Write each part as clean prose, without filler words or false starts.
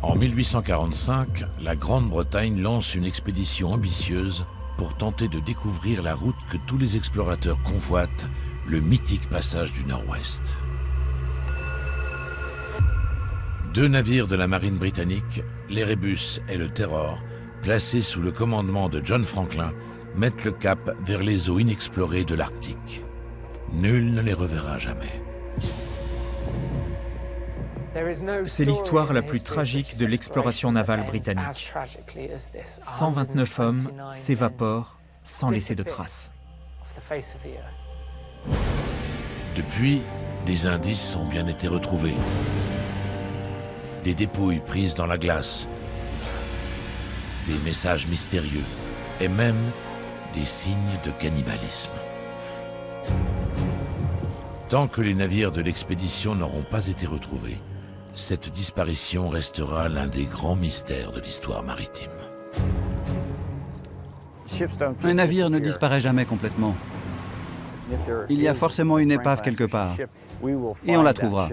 En 1845, la Grande-Bretagne lance une expédition ambitieuse pour tenter de découvrir la route que tous les explorateurs convoitent, le mythique passage du Nord-Ouest. 2 navires de la marine britannique, l'Erebus et le Terror, placés sous le commandement de John Franklin, mettent le cap vers les eaux inexplorées de l'Arctique. Nul ne les reverra jamais. C'est l'histoire la plus tragique de l'exploration navale britannique. 129 hommes s'évaporent sans laisser de traces. Depuis, des indices ont bien été retrouvés. Des dépouilles prises dans la glace, des messages mystérieux et même des signes de cannibalisme. Tant que les navires de l'expédition n'auront pas été retrouvés, cette disparition restera l'un des grands mystères de l'histoire maritime. Un navire ne disparaît jamais complètement. Il y a forcément une épave quelque part, et on la trouvera.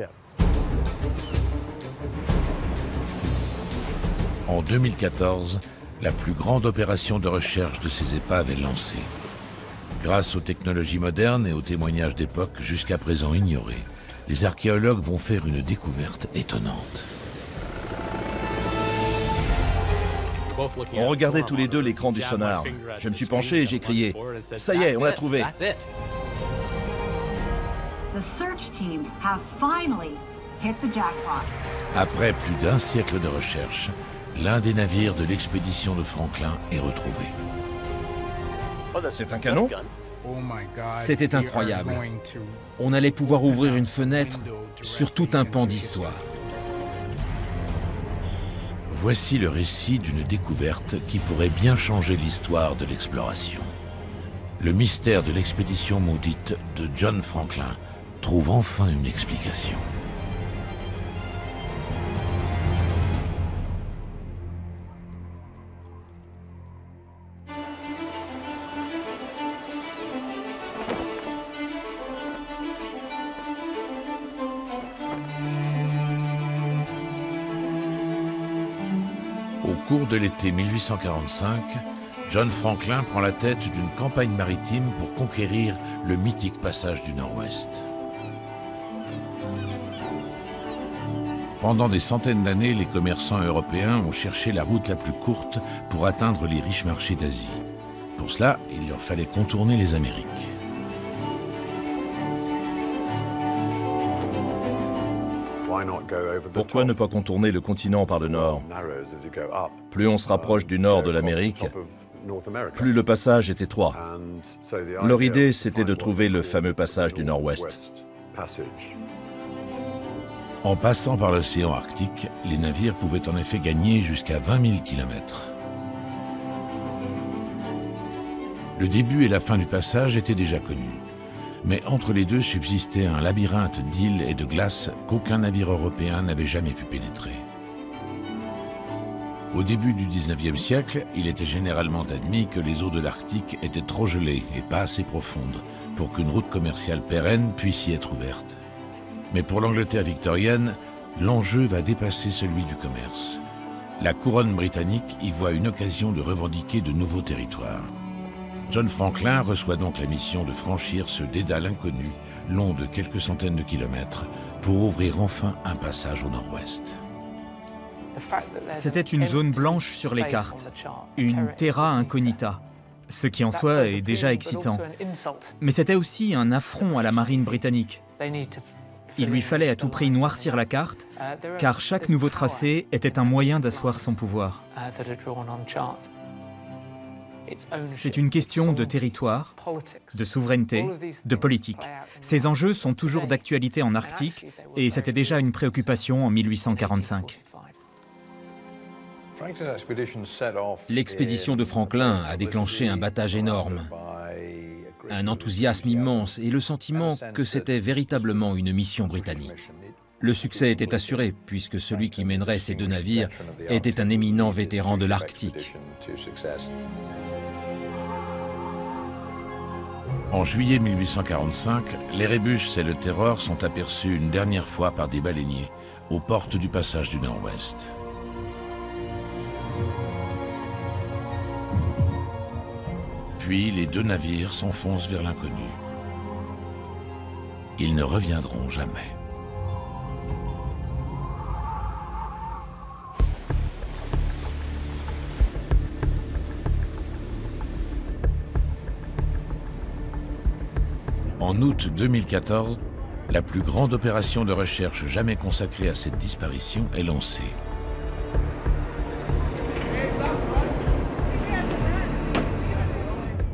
En 2014, la plus grande opération de recherche de ces épaves est lancée. Grâce aux technologies modernes et aux témoignages d'époque jusqu'à présent ignorés, les archéologues vont faire une découverte étonnante. On regardait tous les deux l'écran du sonar. Je me suis penché et j'ai crié « Ça y est, on l'a trouvé !» Après plus d'1 siècle de recherche, l'un des navires de l'expédition de Franklin est retrouvé. C'est un canon? C'était incroyable. On allait pouvoir ouvrir une fenêtre sur tout un pan d'histoire. Voici le récit d'une découverte qui pourrait bien changer l'histoire de l'exploration. Le mystère de l'expédition maudite de John Franklin trouve enfin une explication. Au cours de l'été 1845, John Franklin prend la tête d'une campagne maritime pour conquérir le mythique passage du Nord-Ouest. Pendant des centaines d'années, les commerçants européens ont cherché la route la plus courte pour atteindre les riches marchés d'Asie. Pour cela, il leur fallait contourner les Amériques. Pourquoi ne pas contourner le continent par le nord? Plus on se rapproche du nord de l'Amérique, plus le passage est étroit. Leur idée, c'était de trouver le fameux passage du Nord-Ouest. En passant par l'océan Arctique, les navires pouvaient en effet gagner jusqu'à 20 000 km. Le début et la fin du passage étaient déjà connus. Mais entre les deux subsistait un labyrinthe d'îles et de glaces qu'aucun navire européen n'avait jamais pu pénétrer. Au début du XIXe siècle, il était généralement admis que les eaux de l'Arctique étaient trop gelées et pas assez profondes pour qu'une route commerciale pérenne puisse y être ouverte. Mais pour l'Angleterre victorienne, l'enjeu va dépasser celui du commerce. La couronne britannique y voit une occasion de revendiquer de nouveaux territoires. John Franklin reçoit donc la mission de franchir ce dédale inconnu, long de quelques centaines de kilomètres, pour ouvrir enfin un passage au nord-ouest. C'était une zone blanche sur les cartes, une terra incognita, ce qui en soi est déjà excitant. Mais c'était aussi un affront à la marine britannique. Il lui fallait à tout prix noircir la carte, car chaque nouveau tracé était un moyen d'asseoir son pouvoir. C'est une question de territoire, de souveraineté, de politique. Ces enjeux sont toujours d'actualité en Arctique et c'était déjà une préoccupation en 1845. L'expédition de Franklin a déclenché un battage énorme, un enthousiasme immense et le sentiment que c'était véritablement une mission britannique. Le succès était assuré puisque celui qui mènerait ces deux navires était un éminent vétéran de l'Arctique. En juillet 1845, l'Erebus et le Terror sont aperçus une dernière fois par des baleiniers aux portes du passage du Nord-Ouest. Puis les deux navires s'enfoncent vers l'inconnu. Ils ne reviendront jamais. En août 2014, la plus grande opération de recherche jamais consacrée à cette disparition est lancée.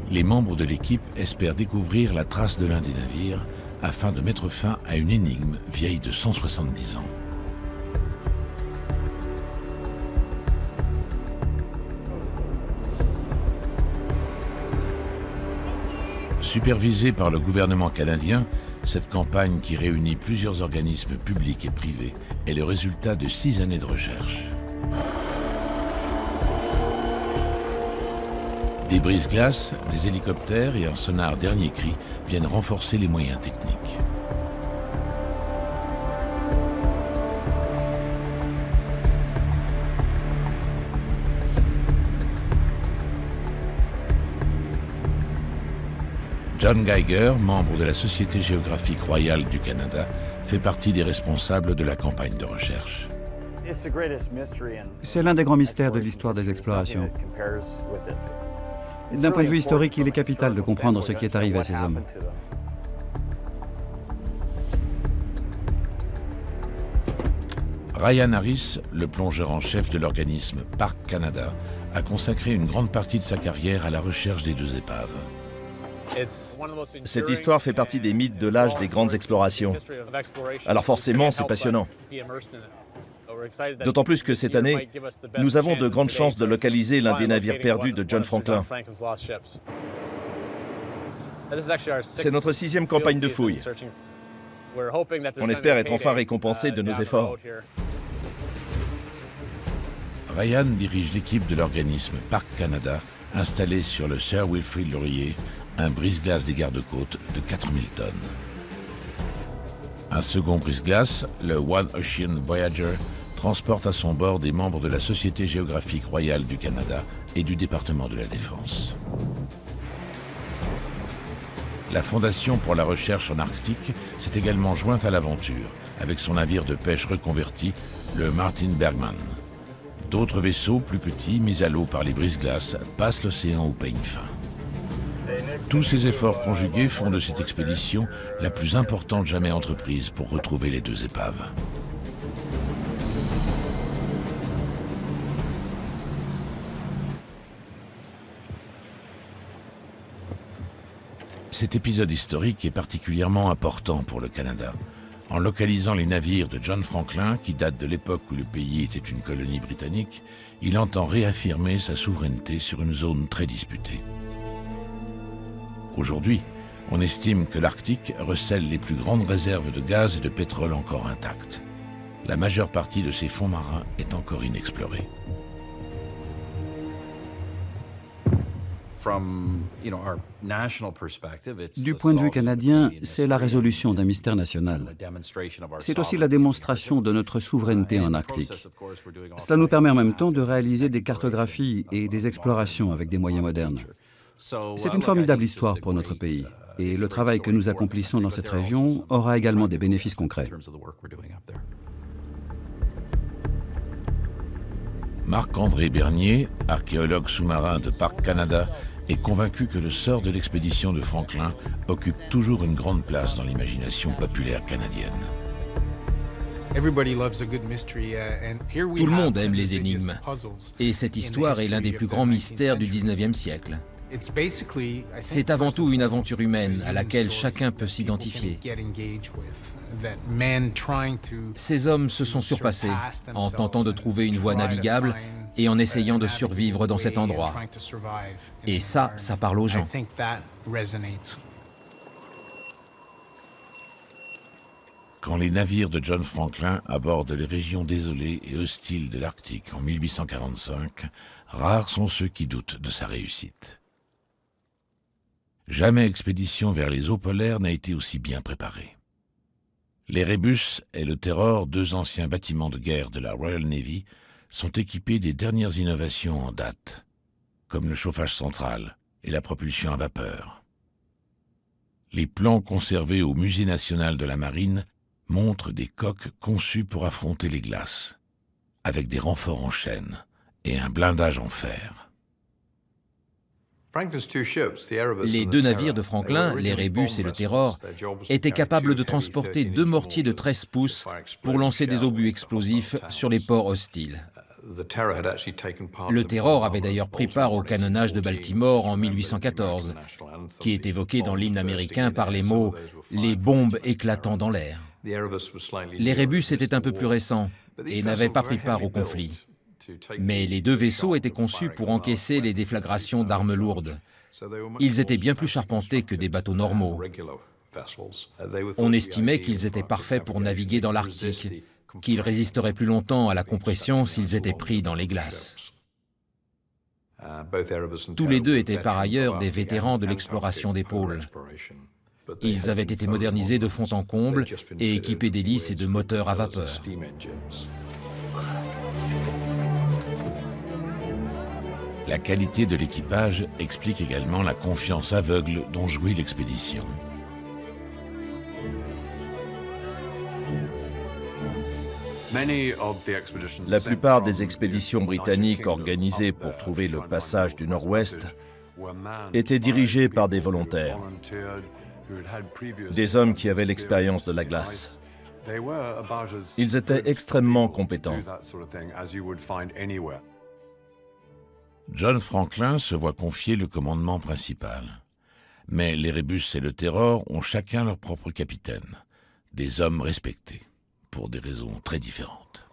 Les membres de l'équipe espèrent découvrir la trace de l'un des navires afin de mettre fin à une énigme vieille de 170 ans. Supervisée par le gouvernement canadien, cette campagne qui réunit plusieurs organismes publics et privés est le résultat de 6 années de recherche. Des brise-glaces, des hélicoptères et un sonar dernier cri viennent renforcer les moyens techniques. John Geiger, membre de la Société géographique royale du Canada, fait partie des responsables de la campagne de recherche. C'est l'un des grands mystères de l'histoire des explorations. D'un point de vue historique, il est capital de comprendre ce qui est arrivé à ces hommes. Ryan Harris, le plongeur en chef de l'organisme Parc Canada, a consacré une grande partie de sa carrière à la recherche des deux épaves. Cette histoire fait partie des mythes de l'âge des grandes explorations. Alors forcément, c'est passionnant. D'autant plus que cette année, nous avons de grandes chances de localiser l'un des navires perdus de John Franklin. C'est notre 6e campagne de fouilles. On espère être enfin récompensé de nos efforts. Ryan dirige l'équipe de l'organisme Parc Canada, installé sur le Sir Wilfrid Laurier, un brise-glace des gardes-côtes de 4000 tonnes. Un second brise-glace, le One Ocean Voyager, transporte à son bord des membres de la Société géographique royale du Canada et du département de la Défense. La Fondation pour la recherche en Arctique s'est également jointe à l'aventure, avec son navire de pêche reconverti, le Martin Bergman. D'autres vaisseaux plus petits, mis à l'eau par les brise-glaces, passent l'océan au peigne fin. Tous ces efforts conjugués font de cette expédition la plus importante jamais entreprise pour retrouver les deux épaves. Cet épisode historique est particulièrement important pour le Canada. En localisant les navires de John Franklin, qui datent de l'époque où le pays était une colonie britannique, il entend réaffirmer sa souveraineté sur une zone très disputée. Aujourd'hui, on estime que l'Arctique recèle les plus grandes réserves de gaz et de pétrole encore intactes. La majeure partie de ces fonds marins est encore inexplorée. Du point de vue canadien, c'est la résolution d'un mystère national. C'est aussi la démonstration de notre souveraineté en Arctique. Cela nous permet en même temps de réaliser des cartographies et des explorations avec des moyens modernes. C'est une formidable histoire pour notre pays, et le travail que nous accomplissons dans cette région aura également des bénéfices concrets. Marc-André Bernier, archéologue sous-marin de Parc Canada, est convaincu que le sort de l'expédition de Franklin occupe toujours une grande place dans l'imagination populaire canadienne. Tout le monde aime les énigmes, et cette histoire est l'un des plus grands mystères du 19e siècle. C'est avant tout une aventure humaine à laquelle chacun peut s'identifier. Ces hommes se sont surpassés en tentant de trouver une voie navigable et en essayant de survivre dans cet endroit. Et ça parle aux gens. Quand les navires de John Franklin abordent les régions désolées et hostiles de l'Arctique en 1845, rares sont ceux qui doutent de sa réussite. Jamais expédition vers les eaux polaires n'a été aussi bien préparée. L'Erebus et le Terror, deux anciens bâtiments de guerre de la Royal Navy, sont équipés des dernières innovations en date, comme le chauffage central et la propulsion à vapeur. Les plans conservés au Musée national de la Marine montrent des coques conçues pour affronter les glaces, avec des renforts en chêne et un blindage en fer. Les deux navires de Franklin, l'Erebus et le Terror, étaient capables de transporter 2 mortiers de 13 pouces pour lancer des obus explosifs sur les ports hostiles. Le Terror avait d'ailleurs pris part au canonnage de Baltimore en 1814, qui est évoqué dans l'hymne américain par les mots « les bombes éclatant dans l'air ». L'Erebus était un peu plus récent et n'avait pas pris part au conflit. Mais les deux vaisseaux étaient conçus pour encaisser les déflagrations d'armes lourdes. Ils étaient bien plus charpentés que des bateaux normaux. On estimait qu'ils étaient parfaits pour naviguer dans l'Arctique, qu'ils résisteraient plus longtemps à la compression s'ils étaient pris dans les glaces. Tous les deux étaient par ailleurs des vétérans de l'exploration des pôles. Ils avaient été modernisés de fond en comble et équipés d'hélices et de moteurs à vapeur. La qualité de l'équipage explique également la confiance aveugle dont jouit l'expédition. La plupart des expéditions britanniques organisées pour trouver le passage du Nord-Ouest étaient dirigées par des volontaires, des hommes qui avaient l'expérience de la glace. Ils étaient extrêmement compétents. John Franklin se voit confier le commandement principal. Mais l'Erebus et le Terror ont chacun leur propre capitaine, des hommes respectés, pour des raisons très différentes.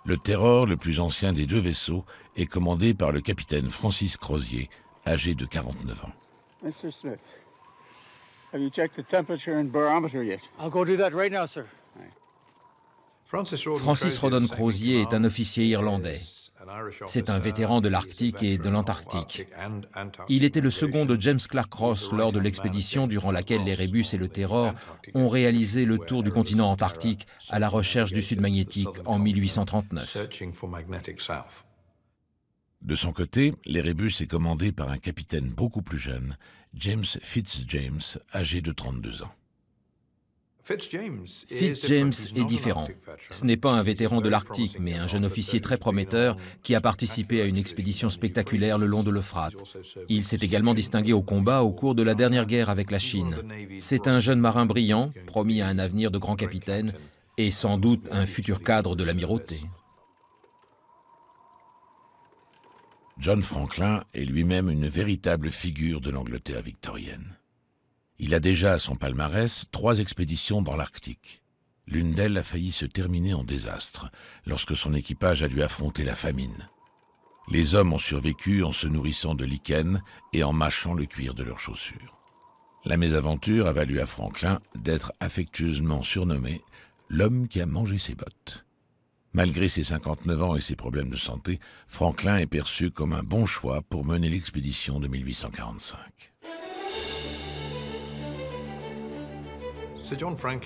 Le Terror, le plus ancien des deux vaisseaux, est commandé par le capitaine Francis Crozier, âgé de 49 ans. Mr. Smith, have you checked the temperature and barometer yet? I'll go do that right now, sir. Francis Rawdon Crozier est un officier irlandais. C'est un vétéran de l'Arctique et de l'Antarctique. Il était le second de James Clark Ross lors de l'expédition durant laquelle l'Erebus et le Terror ont réalisé le tour du continent antarctique à la recherche du sud magnétique en 1839. De son côté, l'Erebus est commandé par un capitaine beaucoup plus jeune, James Fitzjames, âgé de 32 ans. Fitzjames est différent. Ce n'est pas un vétéran de l'Arctique, mais un jeune officier très prometteur qui a participé à une expédition spectaculaire le long de l'Euphrate. Il s'est également distingué au combat au cours de la dernière guerre avec la Chine. C'est un jeune marin brillant, promis à un avenir de grand capitaine, et sans doute un futur cadre de l'amirauté. John Franklin est lui-même une véritable figure de l'Angleterre victorienne. Il a déjà à son palmarès 3 expéditions dans l'Arctique. L'une d'elles a failli se terminer en désastre, lorsque son équipage a dû affronter la famine. Les hommes ont survécu en se nourrissant de lichen et en mâchant le cuir de leurs chaussures. La mésaventure a valu à Franklin d'être affectueusement surnommé « l'homme qui a mangé ses bottes ». Malgré ses 59 ans et ses problèmes de santé, Franklin est perçu comme un bon choix pour mener l'expédition de 1845.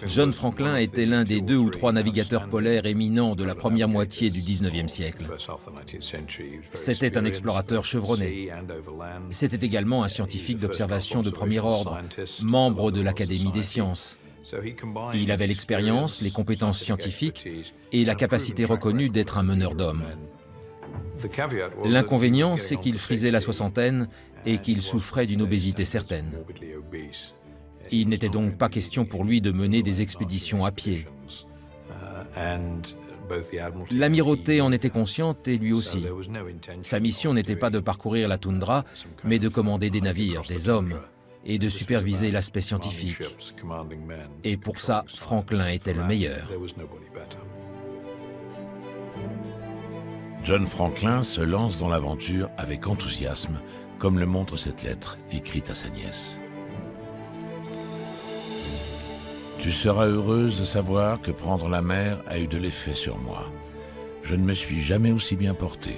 John Franklin était l'un des 2 ou 3 navigateurs polaires éminents de la première moitié du XIXe siècle. C'était un explorateur chevronné. C'était également un scientifique d'observation de premier ordre, membre de l'Académie des sciences. Il avait l'expérience, les compétences scientifiques et la capacité reconnue d'être un meneur d'hommes. L'inconvénient, c'est qu'il frisait la soixantaine et qu'il souffrait d'une obésité certaine. Il n'était donc pas question pour lui de mener des expéditions à pied. L'amirauté en était consciente et lui aussi. Sa mission n'était pas de parcourir la toundra, mais de commander des navires, des hommes, et de superviser l'aspect scientifique. Et pour ça, Franklin était le meilleur. John Franklin se lance dans l'aventure avec enthousiasme, comme le montre cette lettre écrite à sa nièce. Tu seras heureuse de savoir que prendre la mer a eu de l'effet sur moi. Je ne me suis jamais aussi bien porté.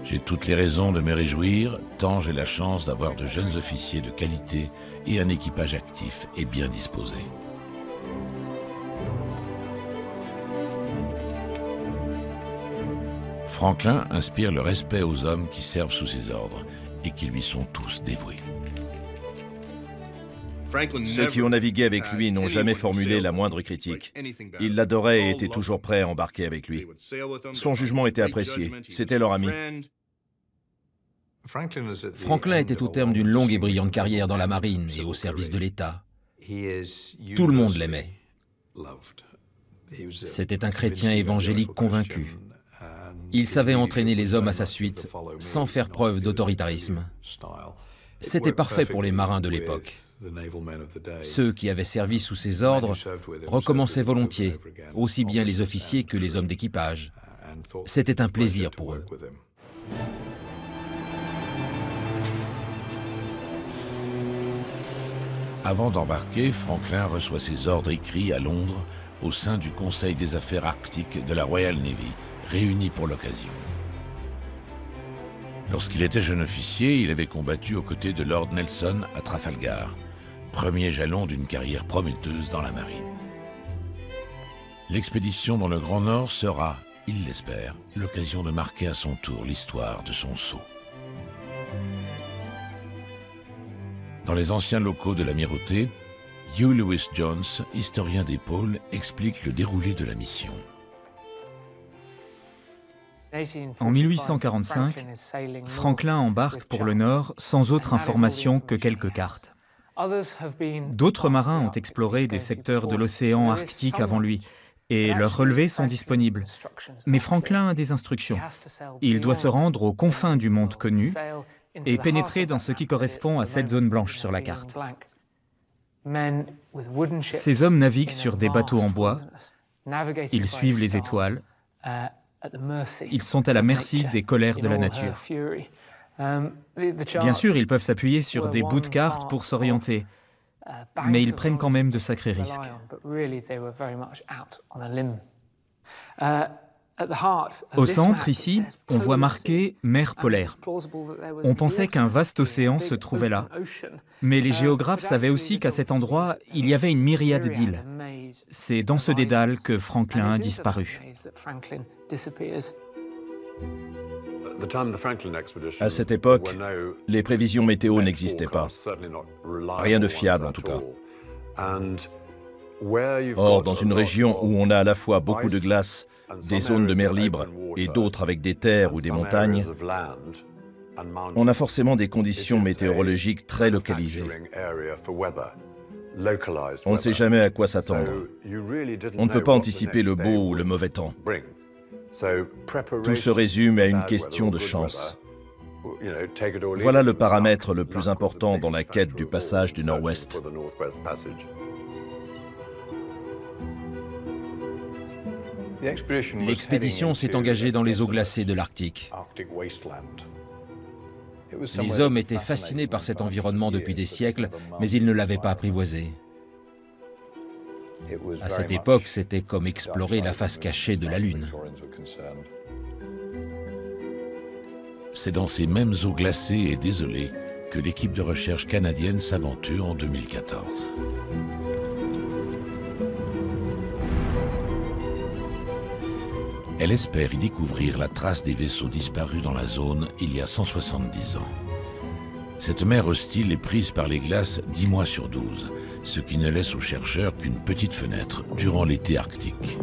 J'ai toutes les raisons de me réjouir, tant j'ai la chance d'avoir de jeunes officiers de qualité et un équipage actif et bien disposé. Franklin inspire le respect aux hommes qui servent sous ses ordres et qui lui sont tous dévoués. Ceux qui ont navigué avec lui n'ont jamais formulé la moindre critique. Ils l'adoraient et étaient toujours prêts à embarquer avec lui. Son jugement était apprécié, c'était leur ami. Franklin était au terme d'une longue et brillante carrière dans la marine et au service de l'État. Tout le monde l'aimait. C'était un chrétien évangélique convaincu. Il savait entraîner les hommes à sa suite sans faire preuve d'autoritarisme. C'était parfait pour les marins de l'époque. Ceux qui avaient servi sous ses ordres recommençaient volontiers, aussi bien les officiers que les hommes d'équipage. C'était un plaisir pour eux. Avant d'embarquer, Franklin reçoit ses ordres écrits à Londres au sein du Conseil des affaires arctiques de la Royal Navy, réuni pour l'occasion. Lorsqu'il était jeune officier, il avait combattu aux côtés de Lord Nelson à Trafalgar, premier jalon d'une carrière prometteuse dans la marine. L'expédition dans le Grand Nord sera, il l'espère, l'occasion de marquer à son tour l'histoire de son sceau. Dans les anciens locaux de l'amirauté, Hugh Lewis Jones, historien des pôles, explique le déroulé de la mission. En 1845, Franklin embarque pour le Nord sans autre information que quelques cartes. D'autres marins ont exploré des secteurs de l'océan Arctique avant lui, et leurs relevés sont disponibles. Mais Franklin a des instructions. Il doit se rendre aux confins du monde connu et pénétrer dans ce qui correspond à cette zone blanche sur la carte. Ces hommes naviguent sur des bateaux en bois, ils suivent les étoiles, ils sont à la merci des colères de la nature. Bien sûr, ils peuvent s'appuyer sur des bouts de cartes pour s'orienter, mais ils prennent quand même de sacrés risques. Au centre, ici, on voit marqué mer polaire. On pensait qu'un vaste océan se trouvait là, mais les géographes savaient aussi qu'à cet endroit, il y avait une myriade d'îles. C'est dans ce dédale que Franklin a disparu. À cette époque, les prévisions météo n'existaient pas. Rien de fiable en tout cas. Or, dans une région où on a à la fois beaucoup de glace, des zones de mer libre et d'autres avec des terres ou des montagnes, on a forcément des conditions météorologiques très localisées. On ne sait jamais à quoi s'attendre. On ne peut pas anticiper le beau ou le mauvais temps. Tout se résume à une question de chance. Voilà le paramètre le plus important dans la quête du passage du Nord-Ouest. L'expédition s'est engagée dans les eaux glacées de l'Arctique. Les hommes étaient fascinés par cet environnement depuis des siècles, mais ils ne l'avaient pas apprivoisé. À cette époque, c'était comme explorer la face cachée de la Lune. C'est dans ces mêmes eaux glacées et désolées que l'équipe de recherche canadienne s'aventure en 2014. Elle espère y découvrir la trace des vaisseaux disparus dans la zone il y a 170 ans. Cette mer hostile est prise par les glaces 10 mois sur 12, ce qui ne laisse aux chercheurs qu'une petite fenêtre durant l'été arctique.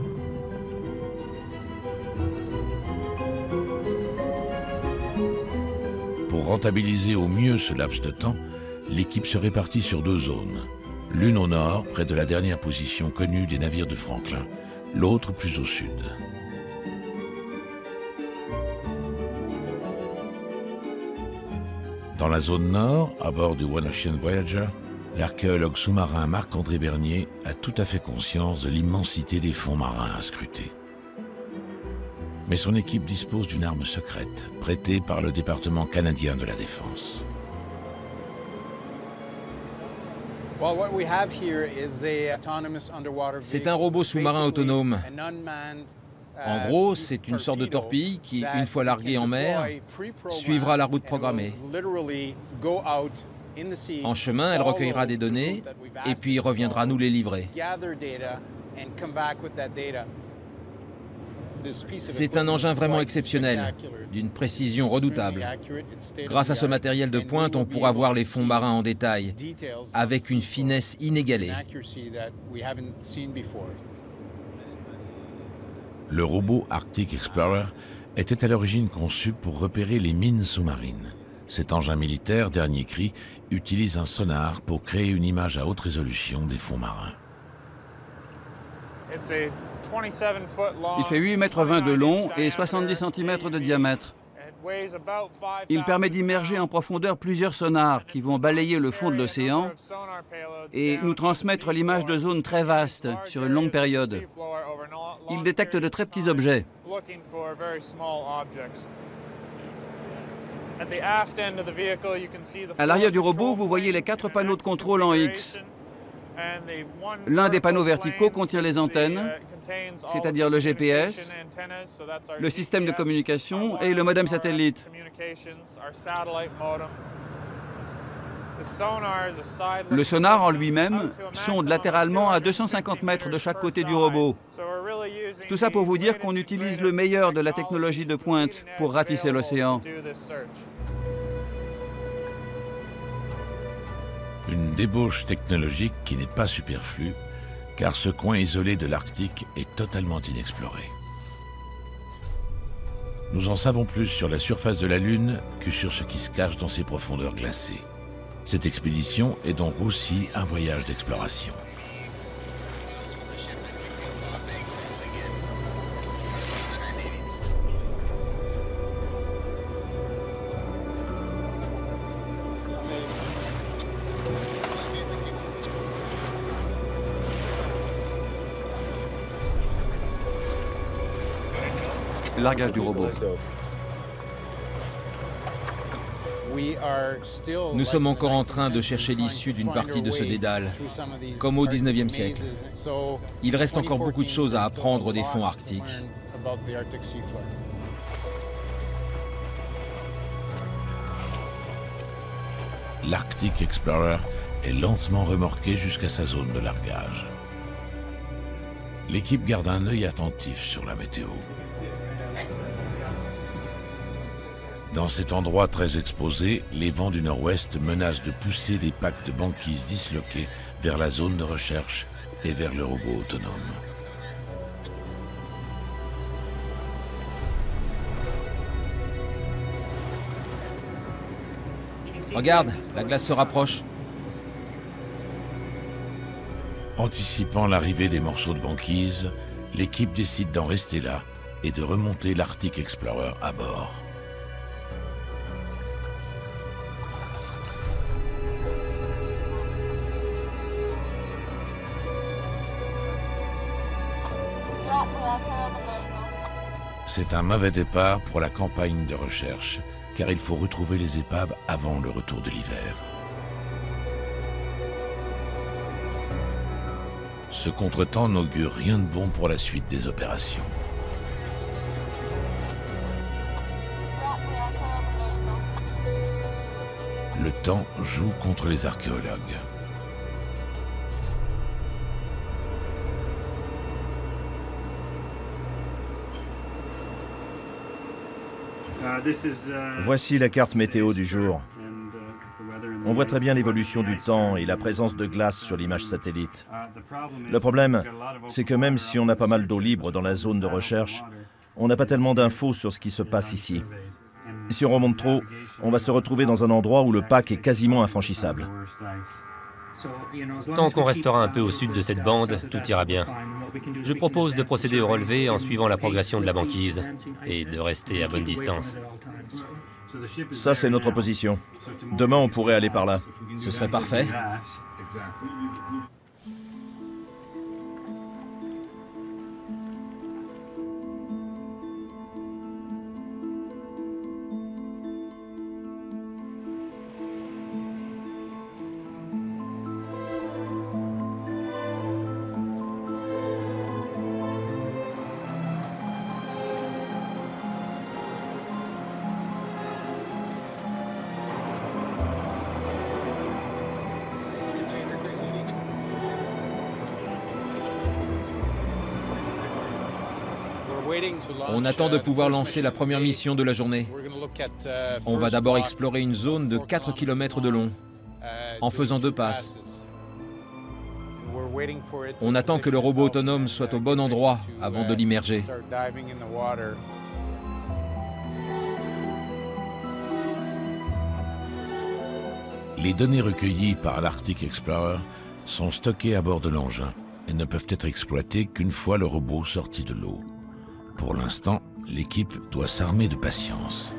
Pour rentabiliser au mieux ce laps de temps, l'équipe se répartit sur 2 zones. L'une au nord, près de la dernière position connue des navires de Franklin, l'autre plus au sud. Dans la zone nord, à bord du One Ocean Voyager, l'archéologue sous-marin Marc-André Bernier a tout à fait conscience de l'immensité des fonds marins à scruter. Mais son équipe dispose d'une arme secrète, prêtée par le département canadien de la Défense. C'est un robot sous-marin autonome. En gros, c'est une sorte de torpille qui, une fois larguée en mer, suivra la route programmée. En chemin, elle recueillera des données et puis reviendra nous les livrer. C'est un engin vraiment exceptionnel, d'une précision redoutable. Grâce à ce matériel de pointe, on pourra voir les fonds marins en détail, avec une finesse inégalée. Le robot Arctic Explorer était à l'origine conçu pour repérer les mines sous-marines. Cet engin militaire, dernier cri, utilise un sonar pour créer une image à haute résolution des fonds marins. Il fait 8,20 mètres de long et 70 cm de diamètre. Il permet d'immerger en profondeur plusieurs sonars qui vont balayer le fond de l'océan et nous transmettre l'image de zones très vastes sur une longue période. Il détecte de très petits objets. À l'arrière du robot, vous voyez les 4 panneaux de contrôle en X. L'un des panneaux verticaux contient les antennes, c'est-à-dire le GPS, le système de communication et le modem satellite. Le sonar en lui-même sonde latéralement à 250 mètres de chaque côté du robot. Tout ça pour vous dire qu'on utilise le meilleur de la technologie de pointe pour ratisser l'océan. Une débauche technologique qui n'est pas superflue, car ce coin isolé de l'Arctique est totalement inexploré. Nous en savons plus sur la surface de la Lune que sur ce qui se cache dans ses profondeurs glacées. Cette expédition est donc aussi un voyage d'exploration. Largage du robot. Nous sommes encore en train de chercher l'issue d'une partie de ce dédale, comme au XIXe siècle. Il reste encore beaucoup de choses à apprendre des fonds arctiques. L'Arctic Explorer est lentement remorqué jusqu'à sa zone de largage. L'équipe garde un œil attentif sur la météo. Dans cet endroit très exposé, les vents du nord-ouest menacent de pousser des packs de banquise disloqués vers la zone de recherche et vers le robot autonome. Regarde, la glace se rapproche. Anticipant l'arrivée des morceaux de banquise, l'équipe décide d'en rester là et de remonter l'Arctic Explorer à bord. C'est un mauvais départ pour la campagne de recherche, car il faut retrouver les épaves avant le retour de l'hiver. Ce contretemps n'augure rien de bon pour la suite des opérations. Le temps joue contre les archéologues. Voici la carte météo du jour. On voit très bien l'évolution du temps et la présence de glace sur l'image satellite. Le problème, c'est que même si on a pas mal d'eau libre dans la zone de recherche, on n'a pas tellement d'infos sur ce qui se passe ici. Si on remonte trop, on va se retrouver dans un endroit où le pack est quasiment infranchissable. Tant qu'on restera un peu au sud de cette bande, tout ira bien. Je propose de procéder au relevé en suivant la progression de la banquise et de rester à bonne distance. Ça, c'est notre position. Demain, on pourrait aller par là. Ce serait parfait. On attend de pouvoir lancer la première mission de la journée. On va d'abord explorer une zone de 4 km de long, en faisant 2 passes. On attend que le robot autonome soit au bon endroit avant de l'immerger. Les données recueillies par l'Arctic Explorer sont stockées à bord de l'engin et ne peuvent être exploitées qu'une fois le robot sorti de l'eau. Pour l'instant, l'équipe doit s'armer de patience.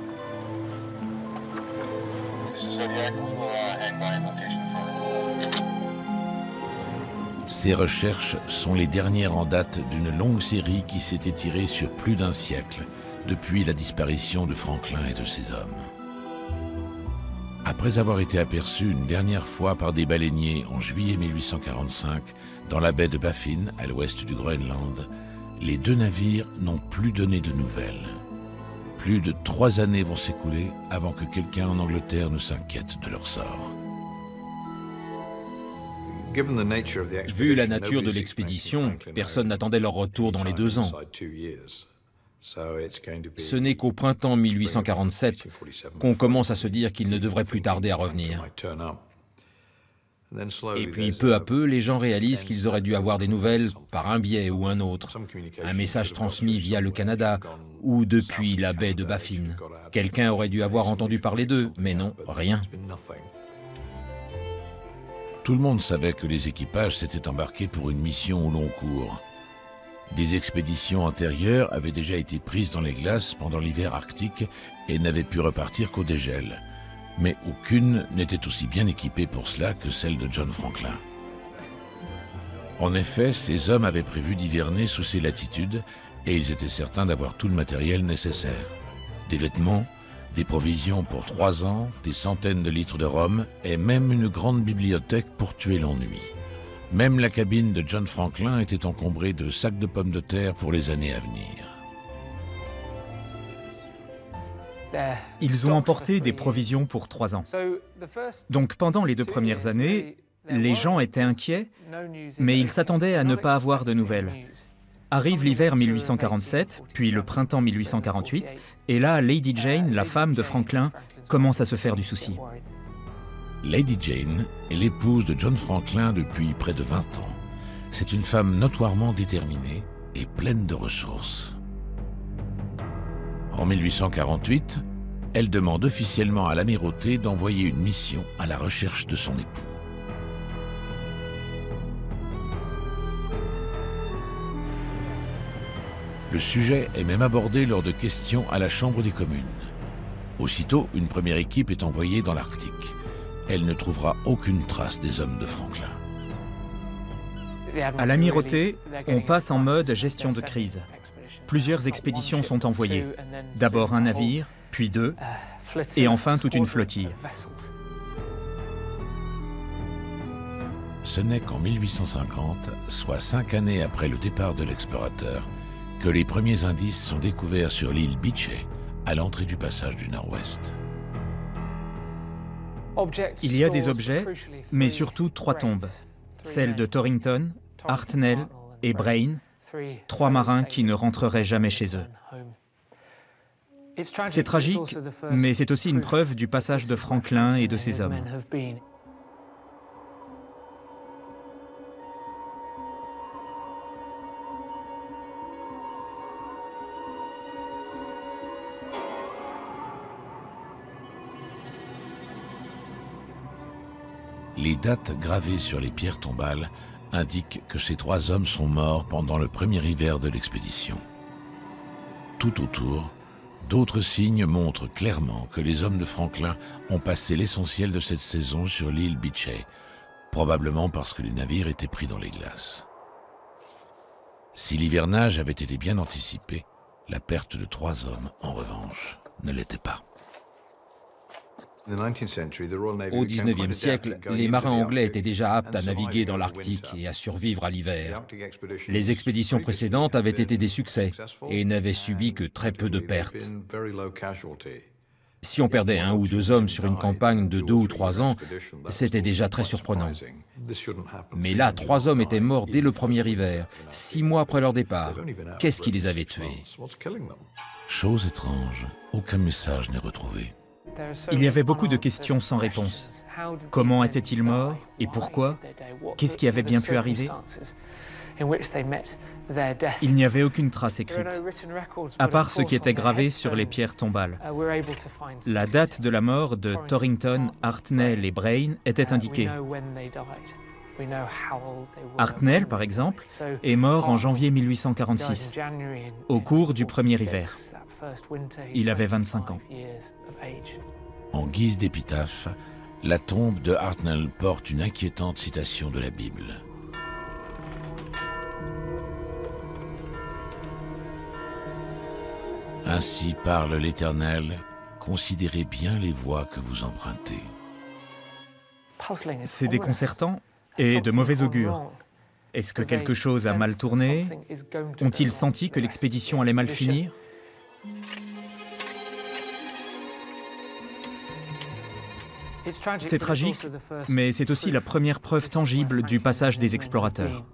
Ces recherches sont les dernières en date d'une longue série qui s'est étirée sur plus d'1 siècle, depuis la disparition de Franklin et de ses hommes. Après avoir été aperçus une dernière fois par des baleiniers en juillet 1845 dans la baie de Baffin, à l'ouest du Groenland, les 2 navires n'ont plus donné de nouvelles. Plus de 3 années vont s'écouler avant que quelqu'un en Angleterre ne s'inquiète de leur sort. Vu la nature de l'expédition, personne n'attendait leur retour dans les 2 ans. Ce n'est qu'au printemps 1847 qu'on commence à se dire qu'ils ne devraient plus tarder à revenir. Et puis peu à peu, les gens réalisent qu'ils auraient dû avoir des nouvelles par un biais ou un autre. Un message transmis via le Canada ou depuis la baie de Baffin. Quelqu'un aurait dû avoir entendu parler d'eux, mais non, rien. Tout le monde savait que les équipages s'étaient embarqués pour une mission au long cours. Des expéditions antérieures avaient déjà été prises dans les glaces pendant l'hiver arctique et n'avaient pu repartir qu'au dégel. Mais aucune n'était aussi bien équipée pour cela que celle de John Franklin. En effet, ces hommes avaient prévu d'hiverner sous ces latitudes et ils étaient certains d'avoir tout le matériel nécessaire. Des vêtements, des provisions pour 3 ans, des centaines de litres de rhum et même une grande bibliothèque pour tuer l'ennui. Même la cabine de John Franklin était encombrée de sacs de pommes de terre pour les années à venir. Ils ont emporté des provisions pour 3 ans. Donc pendant les 2 premières années, les gens étaient inquiets, mais ils s'attendaient à ne pas avoir de nouvelles. Arrive l'hiver 1847, puis le printemps 1848, et là, Lady Jane, la femme de Franklin, commence à se faire du souci. Lady Jane est l'épouse de John Franklin depuis près de 20 ans. C'est une femme notoirement déterminée et pleine de ressources. En 1848, elle demande officiellement à l'Amirauté d'envoyer une mission à la recherche de son époux. Le sujet est même abordé lors de questions à la Chambre des communes. Aussitôt, une première équipe est envoyée dans l'Arctique. Elle ne trouvera aucune trace des hommes de Franklin. À l'Amirauté, on passe en mode gestion de crise. Plusieurs expéditions sont envoyées. D'abord un navire, puis 2, et enfin toute une flottille. Ce n'est qu'en 1850, soit 5 années après le départ de l'explorateur, que les premiers indices sont découverts sur l'île Beechey, à l'entrée du passage du Nord-Ouest. Il y a des objets, mais surtout 3 tombes. Celles de Torrington, Hartnell et Brain, 3 marins qui ne rentreraient jamais chez eux. C'est tragique, mais c'est aussi une preuve du passage de Franklin et de ses hommes. Les dates gravées sur les pierres tombales indiquent que ces 3 hommes sont morts pendant le premier hiver de l'expédition. Tout autour, d'autres signes montrent clairement que les hommes de Franklin ont passé l'essentiel de cette saison sur l'île Beechey, probablement parce que les navires étaient pris dans les glaces. Si l'hivernage avait été bien anticipé, la perte de 3 hommes, en revanche, ne l'était pas. Au XIXe siècle, les marins anglais étaient déjà aptes à naviguer dans l'Arctique et à survivre à l'hiver. Les expéditions précédentes avaient été des succès et n'avaient subi que très peu de pertes. Si on perdait 1 ou 2 hommes sur une campagne de 2 ou 3 ans, c'était déjà très surprenant. Mais là, 3 hommes étaient morts dès le premier hiver, 6 mois après leur départ. Qu'est-ce qui les avait tués? Chose étrange, aucun message n'est retrouvé. Il y avait beaucoup de questions sans réponse. Comment étaient-ils morts et pourquoi? Qu'est-ce qui avait bien pu arriver? Il n'y avait aucune trace écrite, à part ce qui était gravé sur les pierres tombales. La date de la mort de Torrington, Hartnell et Brain était indiquée. Hartnell, par exemple, est mort en janvier 1846, au cours du premier hiver. Il avait 25 ans. En guise d'épitaphe, la tombe de Hartnell porte une inquiétante citation de la Bible. Ainsi parle l'Éternel, considérez bien les voies que vous empruntez. C'est déconcertant et de mauvais augure. Est-ce que quelque chose a mal tourné? Ont-ils senti que l'expédition allait mal finir? C'est tragique, mais c'est aussi la première preuve tangible du passage des explorateurs.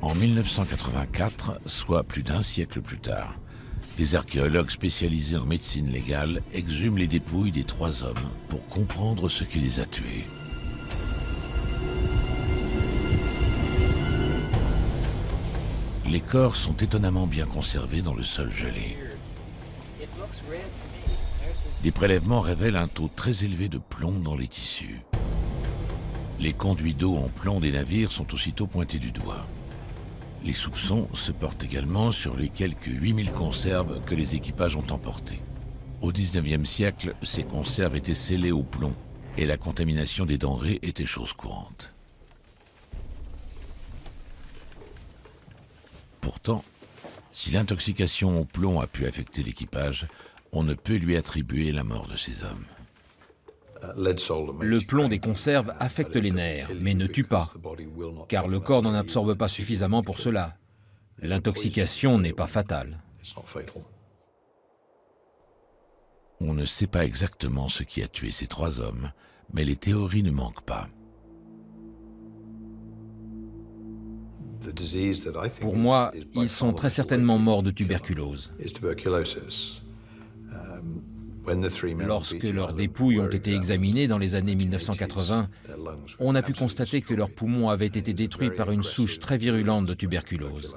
En 1984, soit plus d'1 siècle plus tard, des archéologues spécialisés en médecine légale exhument les dépouilles des 3 hommes pour comprendre ce qui les a tués. Les corps sont étonnamment bien conservés dans le sol gelé. Des prélèvements révèlent un taux très élevé de plomb dans les tissus. Les conduits d'eau en plomb des navires sont aussitôt pointés du doigt. Les soupçons se portent également sur les quelques 8000 conserves que les équipages ont emportées. Au XIXe siècle, ces conserves étaient scellées au plomb et la contamination des denrées était chose courante. Pourtant, si l'intoxication au plomb a pu affecter l'équipage, on ne peut lui attribuer la mort de ces hommes. Le plomb des conserves affecte les nerfs, mais ne tue pas, car le corps n'en absorbe pas suffisamment pour cela. L'intoxication n'est pas fatale. On ne sait pas exactement ce qui a tué ces 3 hommes, mais les théories ne manquent pas. Pour moi, ils sont très certainement morts de tuberculose. Lorsque leurs dépouilles ont été examinées dans les années 1980, on a pu constater que leurs poumons avaient été détruits par une souche très virulente de tuberculose.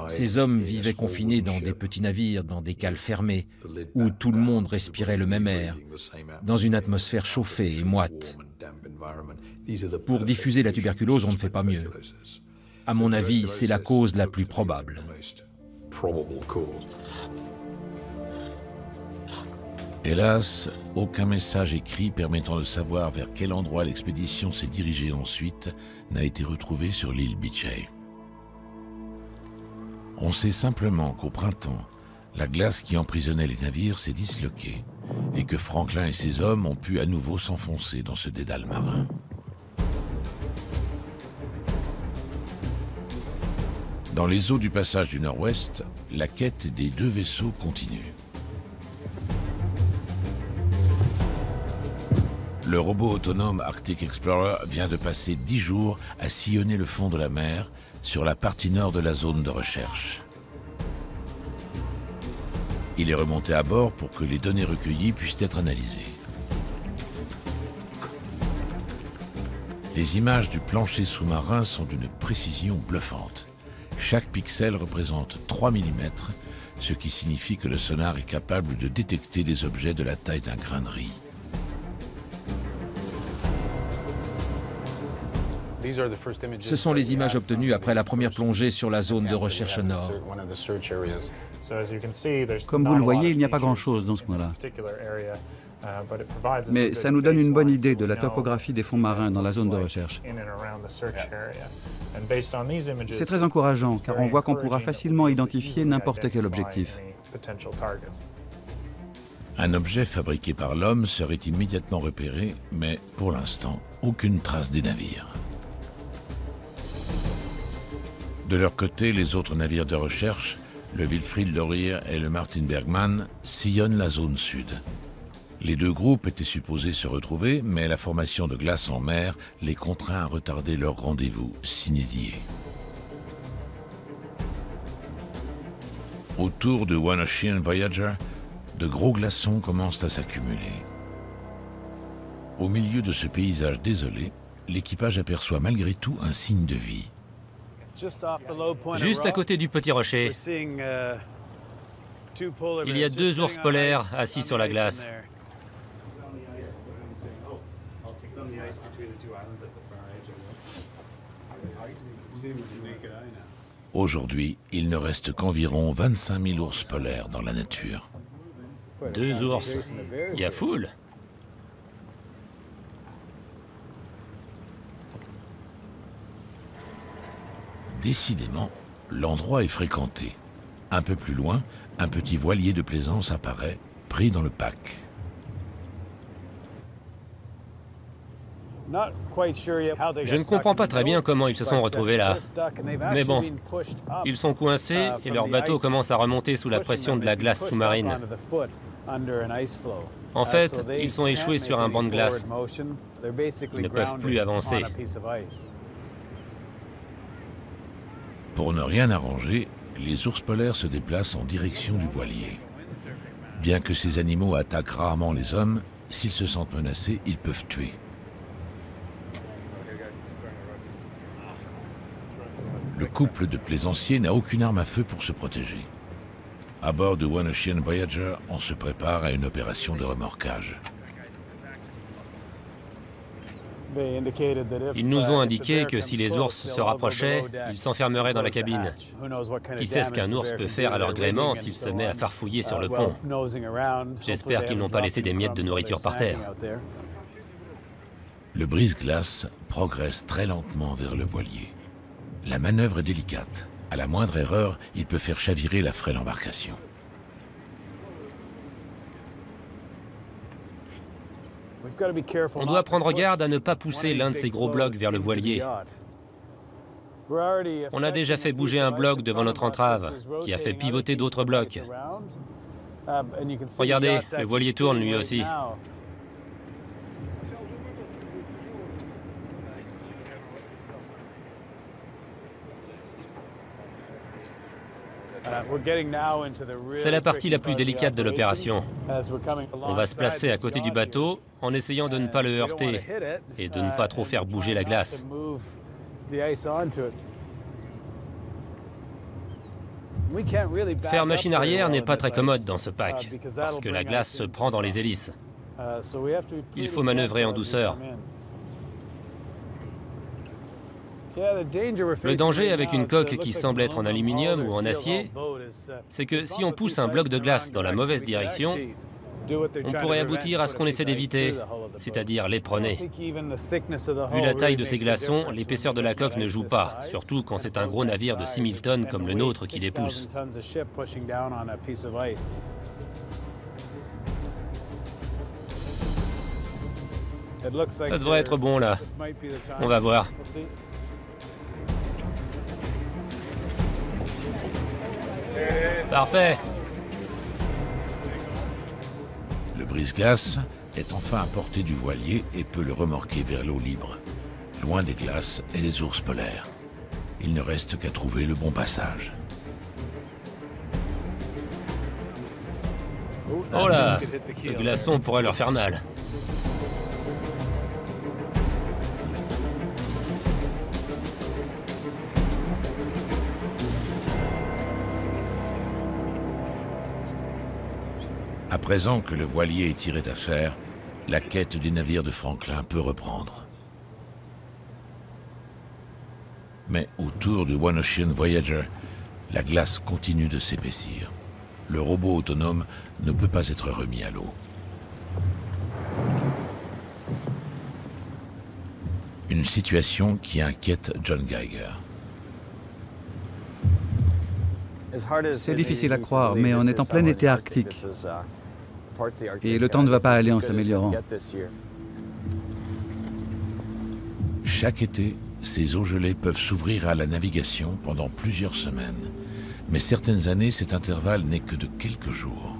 Ces hommes vivaient confinés dans des petits navires, dans des cales fermées, où tout le monde respirait le même air, dans une atmosphère chauffée et moite. Pour diffuser la tuberculose, on ne fait pas mieux. À mon avis, c'est la cause la plus probable. Hélas, aucun message écrit permettant de savoir vers quel endroit l'expédition s'est dirigée ensuite n'a été retrouvé sur l'île Beechey. On sait simplement qu'au printemps, la glace qui emprisonnait les navires s'est disloquée et que Franklin et ses hommes ont pu à nouveau s'enfoncer dans ce dédale marin. Dans les eaux du passage du Nord-Ouest, la quête des 2 vaisseaux continue. Le robot autonome Arctic Explorer vient de passer 10 jours à sillonner le fond de la mer sur la partie nord de la zone de recherche. Il est remonté à bord pour que les données recueillies puissent être analysées. Les images du plancher sous-marin sont d'une précision bluffante. Chaque pixel représente 3 mm, ce qui signifie que le sonar est capable de détecter des objets de la taille d'un grain de riz. Ce sont les images obtenues après la première plongée sur la zone de recherche nord. Comme vous le voyez, il n'y a pas grand-chose dans ce coin-là. Mais ça nous donne une bonne idée de la topographie des fonds marins dans la zone de recherche. C'est très encourageant, car on voit qu'on pourra facilement identifier n'importe quel objectif. Un objet fabriqué par l'homme serait immédiatement repéré, mais pour l'instant, aucune trace des navires. De leur côté, les autres navires de recherche Le Wilfrid Laurier et le Martin Bergmann sillonnent la zone sud. Les deux groupes étaient supposés se retrouver, mais la formation de glace en mer les contraint à retarder leur rendez-vous sine die. Autour de One Ocean Voyager, de gros glaçons commencent à s'accumuler. Au milieu de ce paysage désolé, l'équipage aperçoit malgré tout un signe de vie. Juste à côté du petit rocher, il y a deux ours polaires assis sur la glace. Aujourd'hui, il ne reste qu'environ 25 000 ours polaires dans la nature. Deux ours, il y a foule. Décidément, l'endroit est fréquenté. Un peu plus loin, un petit voilier de plaisance apparaît, pris dans le pack. Je ne comprends pas très bien comment ils se sont retrouvés là. Mais bon, ils sont coincés et leur bateau commence à remonter sous la pression de la glace sous-marine. En fait, ils sont échoués sur un banc de glace. Ils ne peuvent plus avancer. Pour ne rien arranger, les ours polaires se déplacent en direction du voilier. Bien que ces animaux attaquent rarement les hommes, s'ils se sentent menacés, ils peuvent tuer. Le couple de plaisanciers n'a aucune arme à feu pour se protéger. À bord de One Ocean Voyager, on se prépare à une opération de remorquage. Ils nous ont indiqué que si les ours se rapprochaient, ils s'enfermeraient dans la cabine. Qui sait ce qu'un ours peut faire à leur gréement s'il se met à farfouiller sur le pont? J'espère qu'ils n'ont pas laissé des miettes de nourriture par terre. Le brise-glace progresse très lentement vers le voilier. La manœuvre est délicate. À la moindre erreur, il peut faire chavirer la frêle embarcation. On doit prendre garde à ne pas pousser l'un de ces gros blocs vers le voilier. On a déjà fait bouger un bloc devant notre entrave, qui a fait pivoter d'autres blocs. Regardez, le voilier tourne lui aussi. C'est la partie la plus délicate de l'opération. On va se placer à côté du bateau en essayant de ne pas le heurter et de ne pas trop faire bouger la glace. Faire machine arrière n'est pas très commode dans ce pack, parce que la glace se prend dans les hélices. Il faut manœuvrer en douceur. Le danger avec une coque qui semble être en aluminium ou en acier, c'est que si on pousse un bloc de glace dans la mauvaise direction, on pourrait aboutir à ce qu'on essaie d'éviter, c'est-à-dire l'éperonner. Vu la taille de ces glaçons, l'épaisseur de la coque ne joue pas, surtout quand c'est un gros navire de 6000 tonnes comme le nôtre qui les pousse. Ça devrait être bon là. On va voir. Parfait. Le brise-glace est enfin à portée du voilier et peut le remorquer vers l'eau libre, loin des glaces et des ours polaires. Il ne reste qu'à trouver le bon passage. Oh là, ce glaçon pourrait leur faire mal. À présent que le voilier est tiré d'affaire, la quête des navires de Franklin peut reprendre. Mais autour de One Ocean Voyager, la glace continue de s'épaissir. Le robot autonome ne peut pas être remis à l'eau. Une situation qui inquiète John Geiger. C'est difficile à croire, mais on est en plein été arctique. Et le temps ne va pas aller en s'améliorant. Chaque été, ces eaux gelées peuvent s'ouvrir à la navigation pendant plusieurs semaines. Mais certaines années, cet intervalle n'est que de quelques jours.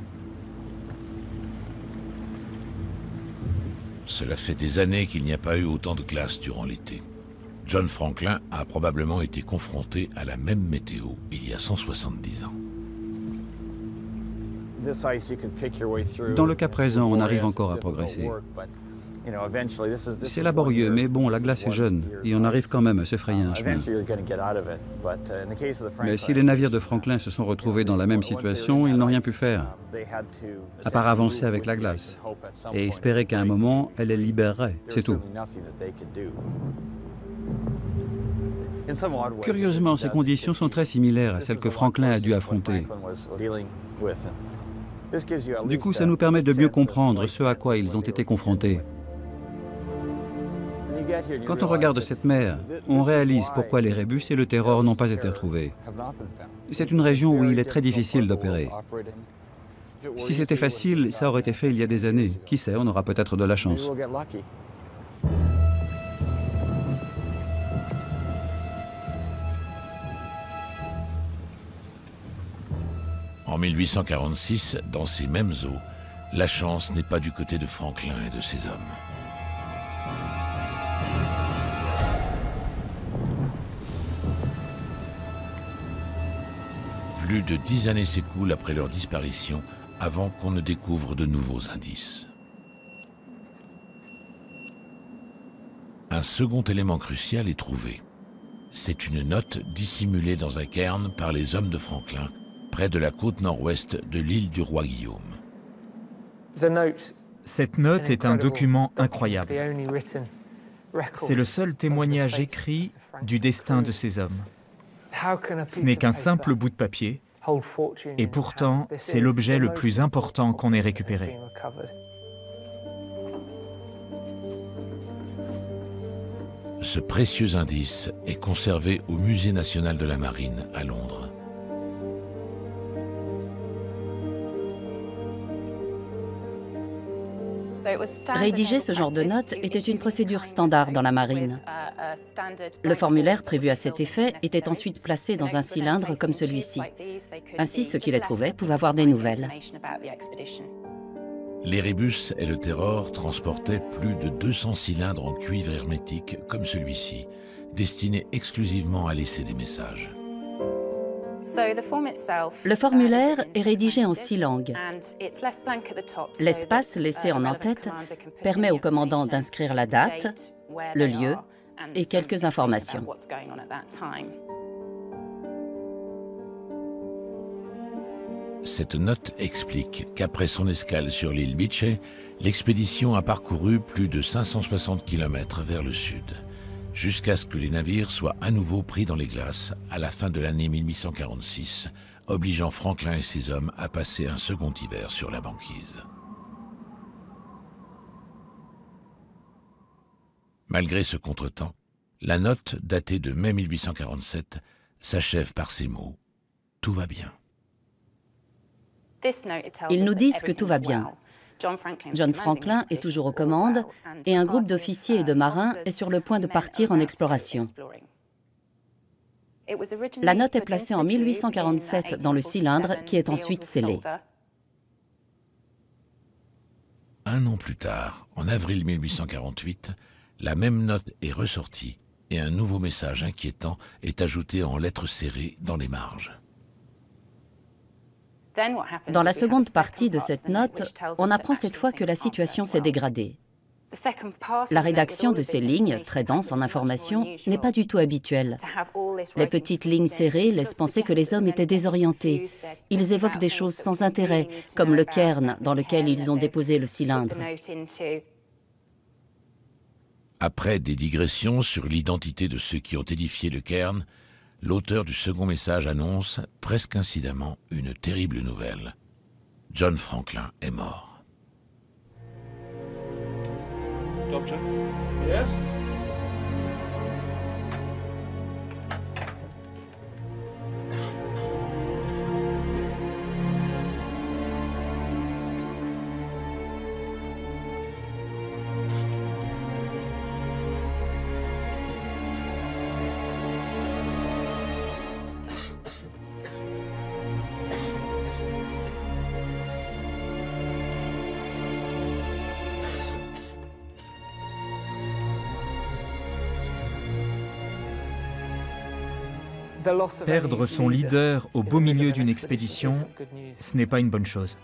Cela fait des années qu'il n'y a pas eu autant de glace durant l'été. John Franklin a probablement été confronté à la même météo il y a 170 ans. Dans le cas présent, on arrive encore à progresser. C'est laborieux, mais bon, la glace est jeune, et on arrive quand même à se frayer un chemin. Mais si les navires de Franklin se sont retrouvés dans la même situation, ils n'ont rien pu faire, à part avancer avec la glace, et espérer qu'à un moment, elle les libérerait, c'est tout. Curieusement, ces conditions sont très similaires à celles que Franklin a dû affronter. Du coup, ça nous permet de mieux comprendre ce à quoi ils ont été confrontés. Quand on regarde cette mer, on réalise pourquoi les rébus et le Terror n'ont pas été retrouvés. C'est une région où il est très difficile d'opérer. Si c'était facile, ça aurait été fait il y a des années. Qui sait, on aura peut-être de la chance. En 1846, dans ces mêmes eaux, la chance n'est pas du côté de Franklin et de ses hommes. Plus de 10 années s'écoulent après leur disparition avant qu'on ne découvre de nouveaux indices. Un second élément crucial est trouvé. C'est une note dissimulée dans un cairn par les hommes de Franklin, près de la côte nord-ouest de l'île du roi Guillaume. Cette note est un document incroyable. C'est le seul témoignage écrit du destin de ces hommes. Ce n'est qu'un simple bout de papier, et pourtant, c'est l'objet le plus important qu'on ait récupéré. Ce précieux indice est conservé au Musée national de la Marine à Londres. Rédiger ce genre de note était une procédure standard dans la marine. Le formulaire prévu à cet effet était ensuite placé dans un cylindre comme celui-ci. Ainsi, ceux qui les trouvaient pouvaient avoir des nouvelles. L'Erebus et le Terror transportaient plus de 200 cylindres en cuivre hermétique comme celui-ci, destinés exclusivement à laisser des messages. Le formulaire est rédigé en 6 langues. L'espace laissé en en-tête permet au commandant d'inscrire la date, le lieu et quelques informations. Cette note explique qu'après son escale sur l'île Beechey, l'expédition a parcouru plus de 560 km vers le sud, jusqu'à ce que les navires soient à nouveau pris dans les glaces à la fin de l'année 1846, obligeant Franklin et ses hommes à passer un second hiver sur la banquise. Malgré ce contretemps, la note, datée de mai 1847, s'achève par ces mots « Tout va bien ». Ils nous disent que tout va bien. John Franklin est toujours aux commandes et un groupe d'officiers et de marins est sur le point de partir en exploration. La note est placée en 1847 dans le cylindre qui est ensuite scellé. Un an plus tard, en avril 1848, la même note est ressortie et un nouveau message inquiétant est ajouté en lettres serrées dans les marges. Dans la seconde partie de cette note, on apprend cette fois que la situation s'est dégradée. La rédaction de ces lignes, très denses en informations, n'est pas du tout habituelle. Les petites lignes serrées laissent penser que les hommes étaient désorientés. Ils évoquent des choses sans intérêt, comme le cairn dans lequel ils ont déposé le cylindre. Après des digressions sur l'identité de ceux qui ont édifié le cairn, l'auteur du second message annonce, presque incidemment, une terrible nouvelle. John Franklin est mort. Doctor? Yes? Perdre son leader au beau milieu d'une expédition, ce n'est pas une bonne chose.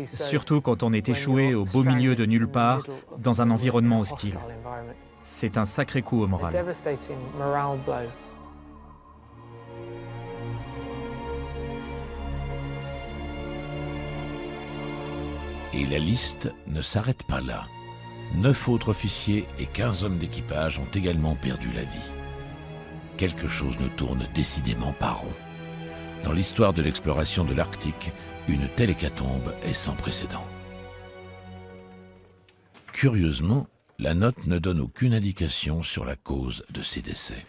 Surtout quand on est échoué au beau milieu de nulle part, dans un environnement hostile. C'est un sacré coup au moral. Et la liste ne s'arrête pas là. 9 autres officiers et 15 hommes d'équipage ont également perdu la vie. Quelque chose ne tourne décidément pas rond. Dans l'histoire de l'exploration de l'Arctique, une telle hécatombe est sans précédent. Curieusement, la note ne donne aucune indication sur la cause de ces décès.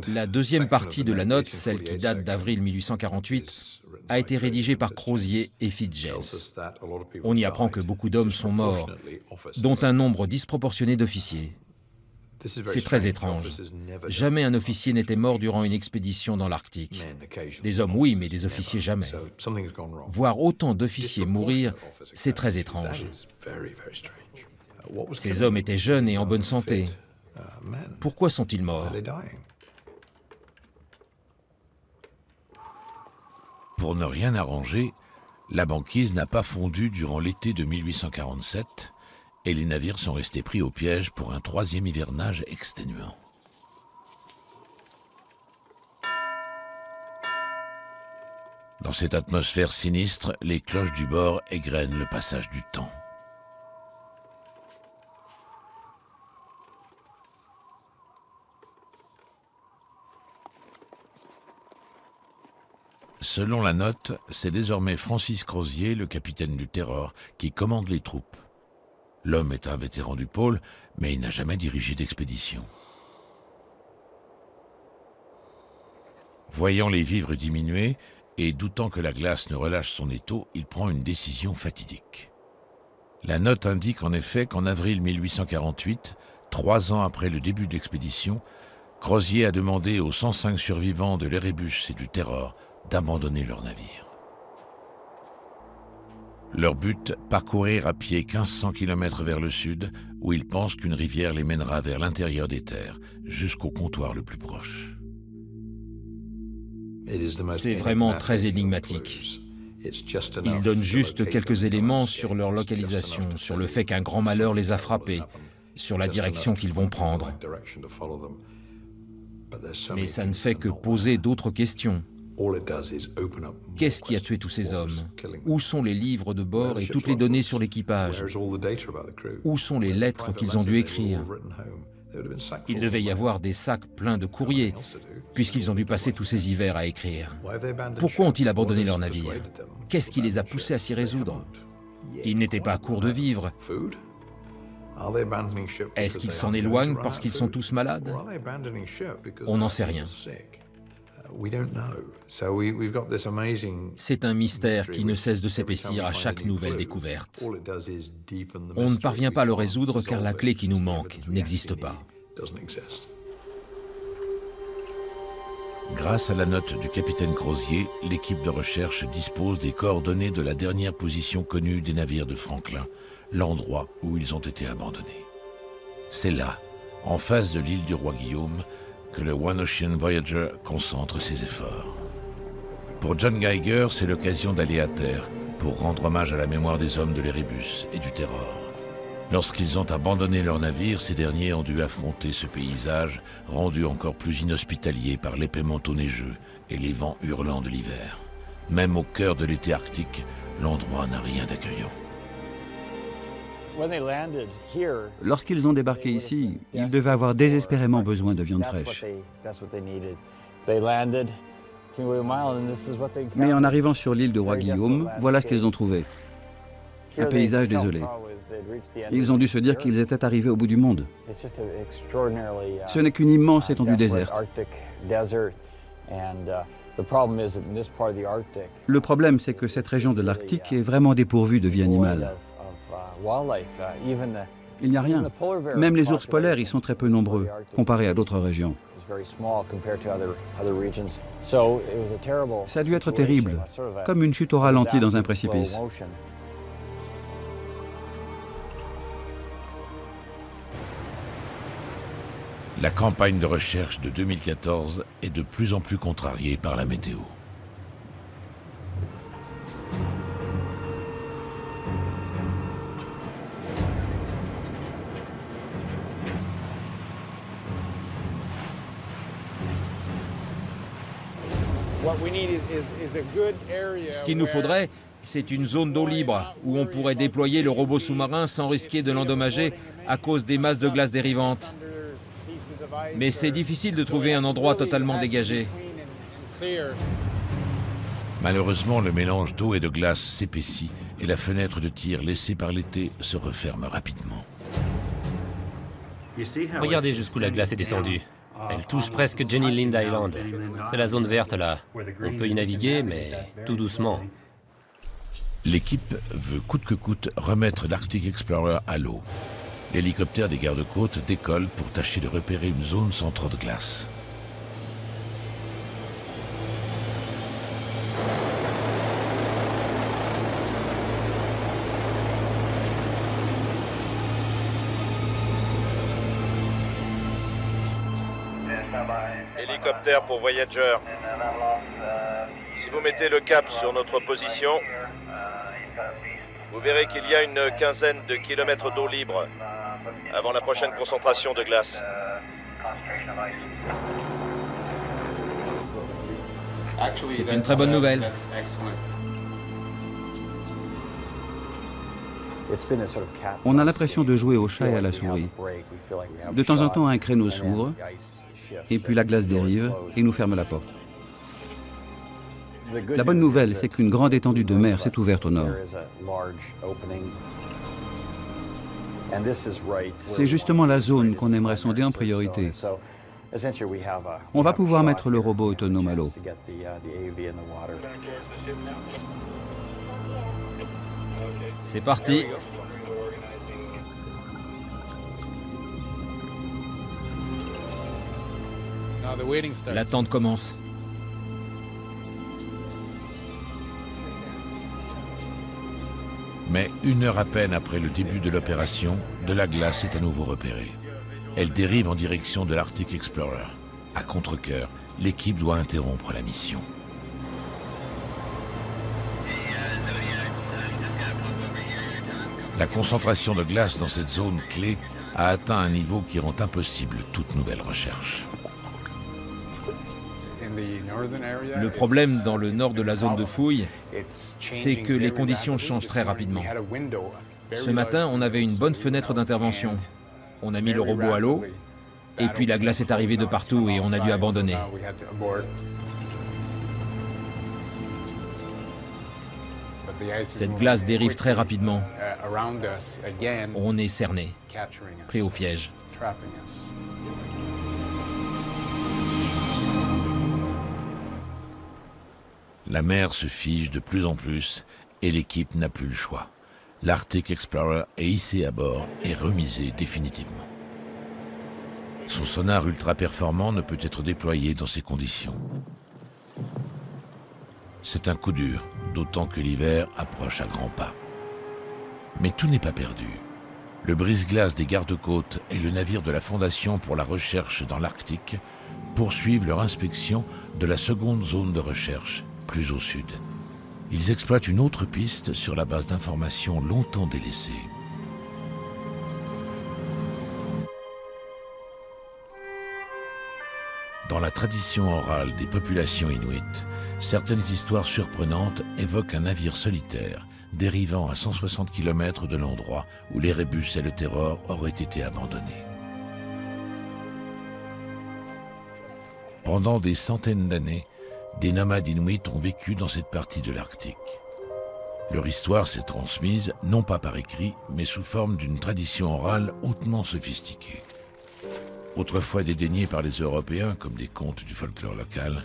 La deuxième partie de la note, celle qui date d'avril 1848, a été rédigée par Crozier et Fitzgerald. On y apprend que beaucoup d'hommes sont morts, dont un nombre disproportionné d'officiers. C'est très étrange. Jamais un officier n'était mort durant une expédition dans l'Arctique. Des hommes, oui, mais des officiers, jamais. Voir autant d'officiers mourir, c'est très étrange. Ces hommes étaient jeunes et en bonne santé. Pourquoi sont-ils morts? Pour ne rien arranger, la banquise n'a pas fondu durant l'été de 1847 et les navires sont restés pris au piège pour un 3e hivernage exténuant. Dans cette atmosphère sinistre, les cloches du bord égrènent le passage du temps. Selon la note, c'est désormais Francis Crozier, le capitaine du Terror, qui commande les troupes. L'homme est un vétéran du pôle, mais il n'a jamais dirigé d'expédition. Voyant les vivres diminuer et doutant que la glace ne relâche son étau, il prend une décision fatidique. La note indique en effet qu'en avril 1848, 3 ans après le début de l'expédition, Crozier a demandé aux 105 survivants de l'Erebus et du Terror d'abandonner leur navire. Leur but, parcourir à pied 1500 km vers le sud, où ils pensent qu'une rivière les mènera vers l'intérieur des terres, jusqu'au comptoir le plus proche. C'est vraiment très énigmatique. Ils donnent juste quelques éléments sur leur localisation, sur le fait qu'un grand malheur les a frappés, sur la direction qu'ils vont prendre. Mais ça ne fait que poser d'autres questions. Qu'est-ce qui a tué tous ces hommes? Où sont les livres de bord et toutes les données sur l'équipage? Où sont les lettres qu'ils ont dû écrire? Il devait y avoir des sacs pleins de courriers, puisqu'ils ont dû passer tous ces hivers à écrire. Pourquoi ont-ils abandonné leur navire? Qu'est-ce qui les a poussés à s'y résoudre? Ils n'étaient pas à court de vivres. Est-ce qu'ils s'en éloignent parce qu'ils sont tous malades? On n'en sait rien. C'est un mystère qui ne cesse de s'épaissir à chaque nouvelle découverte. On ne parvient pas à le résoudre car la clé qui nous manque n'existe pas. Grâce à la note du capitaine Crozier, l'équipe de recherche dispose des coordonnées de la dernière position connue des navires de Franklin, l'endroit où ils ont été abandonnés. C'est là, en face de l'île du roi Guillaume, que le One Ocean Voyager concentre ses efforts. Pour John Geiger, c'est l'occasion d'aller à terre pour rendre hommage à la mémoire des hommes de l'Erebus et du Terror. Lorsqu'ils ont abandonné leur navire, ces derniers ont dû affronter ce paysage rendu encore plus inhospitalier par l'épais manteau neigeux et les vents hurlants de l'hiver. Même au cœur de l'été arctique, l'endroit n'a rien d'accueillant. Lorsqu'ils ont débarqué ici, ils devaient avoir désespérément besoin de viande fraîche. Mais en arrivant sur l'île de Roi Guillaume, voilà ce qu'ils ont trouvé. Un paysage désolé. Ils ont dû se dire qu'ils étaient arrivés au bout du monde. Ce n'est qu'une immense étendue déserte. Le problème, c'est que cette région de l'Arctique est vraiment dépourvue de vie animale. Il n'y a rien. Même les ours polaires y sont très peu nombreux, comparés à d'autres régions. Ça a dû être terrible, comme une chute au ralenti dans un précipice. La campagne de recherche de 2014 est de plus en plus contrariée par la météo. Ce qu'il nous faudrait, c'est une zone d'eau libre où on pourrait déployer le robot sous-marin sans risquer de l'endommager à cause des masses de glace dérivantes. Mais c'est difficile de trouver un endroit totalement dégagé. Malheureusement, le mélange d'eau et de glace s'épaissit et la fenêtre de tir laissée par l'été se referme rapidement. Regardez jusqu'où la glace est descendue. Elle touche presque Jenny Lind Island. C'est la zone verte là. On peut y naviguer, mais tout doucement. L'équipe veut coûte que coûte remettre l'Arctic Explorer à l'eau. L'hélicoptère des gardes-côtes décolle pour tâcher de repérer une zone sans trop de glace. Hélicoptère pour Voyager. Si vous mettez le cap sur notre position, vous verrez qu'il y a une quinzaine de kilomètres d'eau libre avant la prochaine concentration de glace. C'est une très bonne nouvelle. On a l'impression de jouer au chat et à la souris. De temps en temps, un créneau s'ouvre, et puis la glace dérive et nous ferme la porte. La bonne nouvelle, c'est qu'une grande étendue de mer s'est ouverte au nord. C'est justement la zone qu'on aimerait sonder en priorité. On va pouvoir mettre le robot autonome à l'eau. C'est parti. L'attente commence. Mais 1 heure à peine après le début de l'opération, de la glace est à nouveau repérée. Elle dérive en direction de l'Arctic Explorer. À contre-cœur, l'équipe doit interrompre la mission. La concentration de glace dans cette zone clé a atteint un niveau qui rend impossible toute nouvelle recherche. Le problème dans le nord de la zone de fouille, c'est que les conditions changent très rapidement. Ce matin, on avait une bonne fenêtre d'intervention. On a mis le robot à l'eau, et puis la glace est arrivée de partout et on a dû abandonner. Cette glace dérive très rapidement. On est cerné, pris au piège. La mer se fige de plus en plus et l'équipe n'a plus le choix. L'Arctic Explorer est hissé à bord et remisé définitivement. Son sonar ultra performant ne peut être déployé dans ces conditions. C'est un coup dur, d'autant que l'hiver approche à grands pas. Mais tout n'est pas perdu. Le brise-glace des gardes-côtes et le navire de la Fondation pour la recherche dans l'Arctique poursuivent leur inspection de la seconde zone de recherche, plus au sud. Ils exploitent une autre piste sur la base d'informations longtemps délaissées. Dans la tradition orale des populations inuites, certaines histoires surprenantes évoquent un navire solitaire dérivant à 160 km de l'endroit où l'Erebus et le Terror auraient été abandonnés. Pendant des centaines d'années, des nomades inuits ont vécu dans cette partie de l'Arctique. Leur histoire s'est transmise, non pas par écrit, mais sous forme d'une tradition orale hautement sophistiquée. Autrefois dédaignée par les Européens comme des contes du folklore local,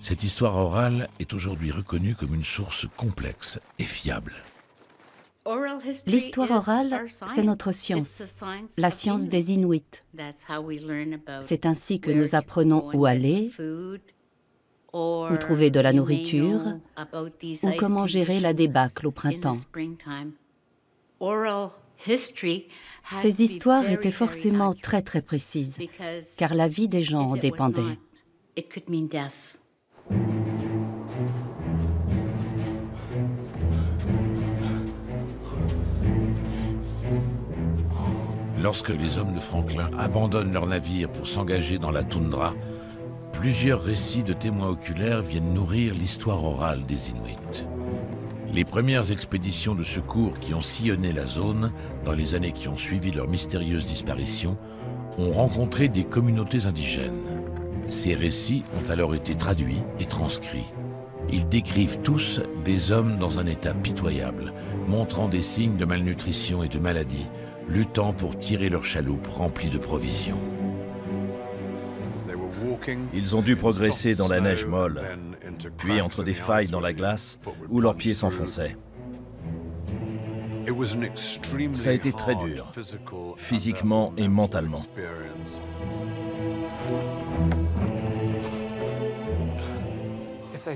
cette histoire orale est aujourd'hui reconnue comme une source complexe et fiable. L'histoire orale, c'est notre science, la science des Inuits. C'est ainsi que nous apprenons où aller, où trouver de la nourriture, ou comment gérer la débâcle au printemps. Ces histoires étaient forcément très très précises, car la vie des gens en dépendait. Lorsque les hommes de Franklin abandonnent leur navire pour s'engager dans la toundra, plusieurs récits de témoins oculaires viennent nourrir l'histoire orale des Inuits. Les premières expéditions de secours qui ont sillonné la zone, dans les années qui ont suivi leur mystérieuse disparition, ont rencontré des communautés indigènes. Ces récits ont alors été traduits et transcrits. Ils décrivent tous des hommes dans un état pitoyable, montrant des signes de malnutrition et de maladie, luttant pour tirer leur chaloupe remplie de provisions. Ils ont dû progresser dans la neige molle, puis entre des failles dans la glace où leurs pieds s'enfonçaient. Ça a été très dur, physiquement et mentalement.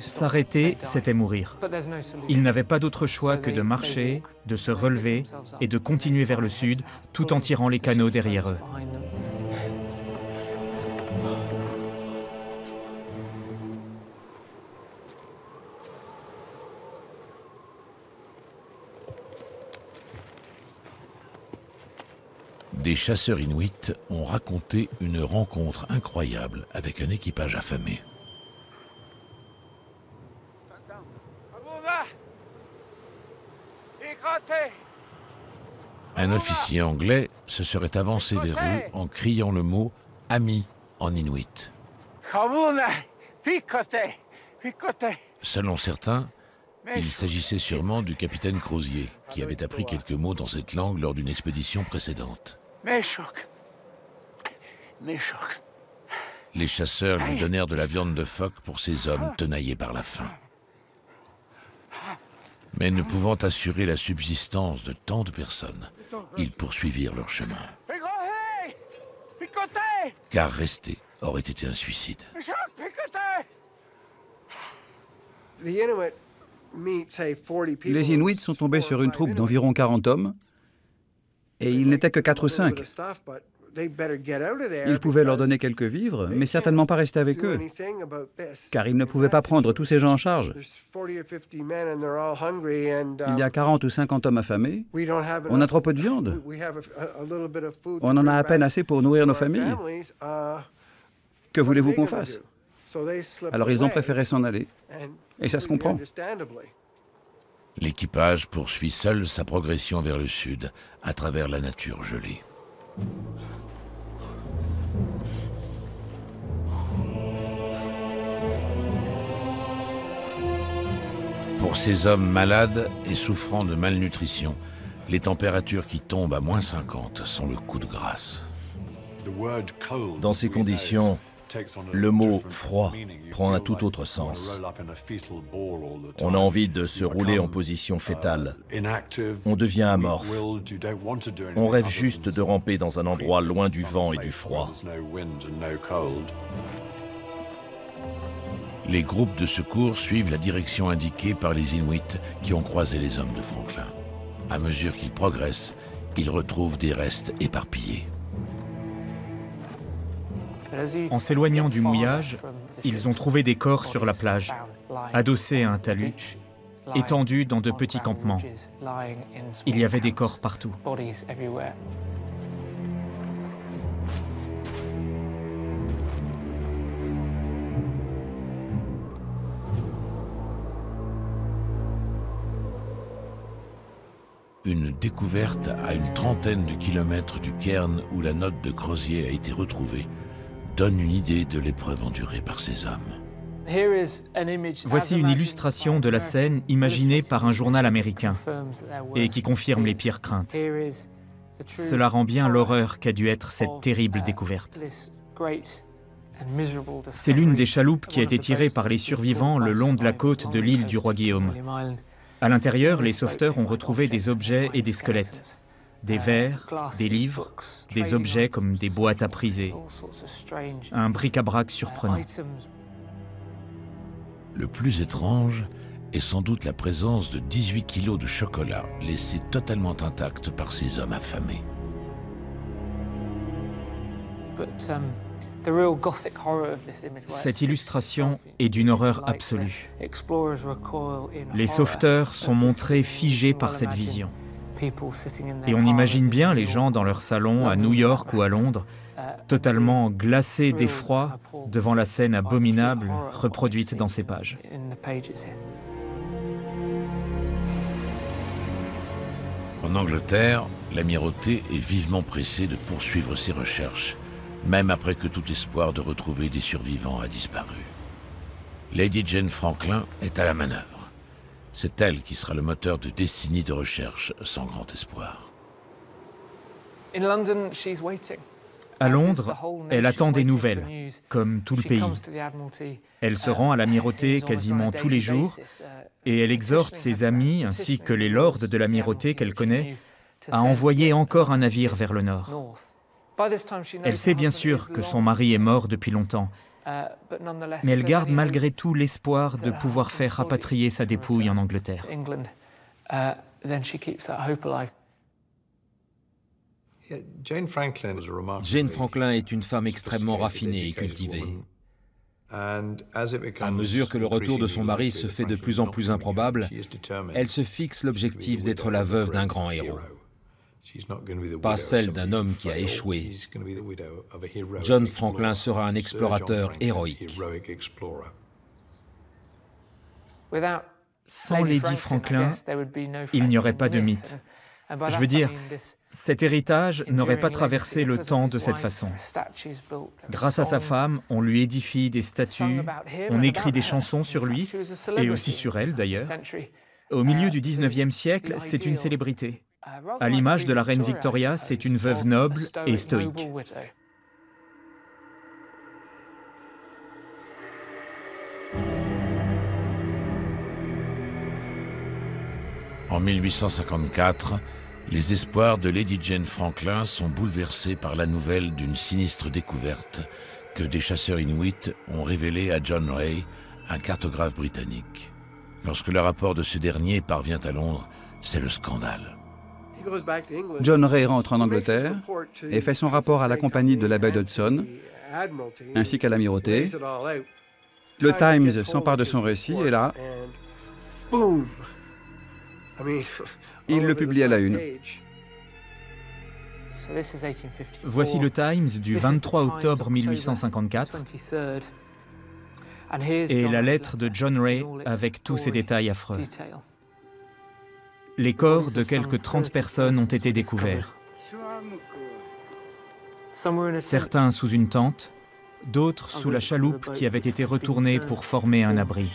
S'arrêter, c'était mourir. Ils n'avaient pas d'autre choix que de marcher, de se relever et de continuer vers le sud, tout en tirant les canots derrière eux. Des chasseurs inuits ont raconté une rencontre incroyable avec un équipage affamé. Un officier anglais se serait avancé vers eux en criant le mot « ami » en inuit. Selon certains, il s'agissait sûrement du capitaine Crozier, qui avait appris quelques mots dans cette langue lors d'une expédition précédente. Les chasseurs lui donnèrent de la viande de phoque pour ces hommes tenaillés par la faim. Mais ne pouvant assurer la subsistance de tant de personnes, ils poursuivirent leur chemin. Car rester aurait été un suicide. Les Inuits sont tombés sur une troupe d'environ 40 hommes, et ils n'étaient que 4 ou 5. Ils pouvaient leur donner quelques vivres, mais certainement pas rester avec eux, car ils ne pouvaient pas prendre tous ces gens en charge. Il y a 40 ou 50 hommes affamés, on a trop peu de viande, on en a à peine assez pour nourrir nos familles. Que voulez-vous qu'on fasse? Alors ils ont préféré s'en aller, et ça se comprend. L'équipage poursuit seul sa progression vers le sud, à travers la nature gelée. Pour ces hommes malades et souffrant de malnutrition, les températures qui tombent à -50 sont le coup de grâce. Dans ces conditions, le mot « froid » prend un tout autre sens. On a envie de se rouler en position fétale. On devient amorphe. On rêve juste de ramper dans un endroit loin du vent et du froid. Les groupes de secours suivent la direction indiquée par les Inuits qui ont croisé les hommes de Franklin. À mesure qu'ils progressent, ils retrouvent des restes éparpillés. En s'éloignant du mouillage, ils ont trouvé des corps sur la plage, adossés à un talus, étendus dans de petits campements. Il y avait des corps partout. Une découverte à une trentaine de kilomètres du cairn où la note de Crozier a été retrouvée donne une idée de l'épreuve endurée par ces hommes. Voici une illustration de la scène imaginée par un journal américain et qui confirme les pires craintes. Cela rend bien l'horreur qu'a dû être cette terrible découverte. C'est l'une des chaloupes qui a été tirée par les survivants le long de la côte de l'île du Roi Guillaume. À l'intérieur, les sauveteurs ont retrouvé des objets et des squelettes. Des verres, des livres, des objets comme des boîtes à priser, un bric-à-brac surprenant. Le plus étrange est sans doute la présence de 18 kilos de chocolat laissés totalement intacts par ces hommes affamés. Cette illustration est d'une horreur absolue. Les sauveteurs sont montrés figés par cette vision. Et on imagine bien les gens dans leur salon à New York ou à Londres, totalement glacés d'effroi devant la scène abominable reproduite dans ces pages. En Angleterre, l'amirauté est vivement pressée de poursuivre ses recherches, même après que tout espoir de retrouver des survivants a disparu. Lady Jane Franklin est à la manœuvre. C'est elle qui sera le moteur de décennies de recherche sans grand espoir. À Londres, elle attend des nouvelles, comme tout le pays. Elle se rend à l'amirauté quasiment tous les jours et elle exhorte ses amis ainsi que les lords de l'amirauté qu'elle connaît à envoyer encore un navire vers le nord. Elle sait bien sûr que son mari est mort depuis longtemps, mais elle garde malgré tout l'espoir de pouvoir faire rapatrier sa dépouille en Angleterre. Jane Franklin est une femme extrêmement raffinée et cultivée. À mesure que le retour de son mari se fait de plus en plus improbable, elle se fixe l'objectif d'être la veuve d'un grand héros. Pas celle d'un homme qui a échoué. John Franklin sera un explorateur héroïque. Sans Lady Franklin, il n'y aurait pas de mythe. Je veux dire, cet héritage n'aurait pas traversé le temps de cette façon. Grâce à sa femme, on lui édifie des statues, on écrit des chansons sur lui, et aussi sur elle d'ailleurs. Au milieu du XIXe siècle, c'est une célébrité. À l'image de la reine Victoria, c'est une veuve noble et stoïque. En 1854, les espoirs de Lady Jane Franklin sont bouleversés par la nouvelle d'une sinistre découverte que des chasseurs inuits ont révélée à John Ray, un cartographe britannique. Lorsque le rapport de ce dernier parvient à Londres, c'est le scandale. John Ray rentre en Angleterre et fait son rapport à la compagnie de la baie d'Hudson, ainsi qu'à l'amirauté. Le Times s'empare de son récit et là, il le publie à la une. Voici le Times du 23 octobre 1854 et la lettre de John Ray avec tous ces détails affreux. Les corps de quelques 30 personnes ont été découverts. Certains sous une tente, d'autres sous la chaloupe qui avait été retournée pour former un abri.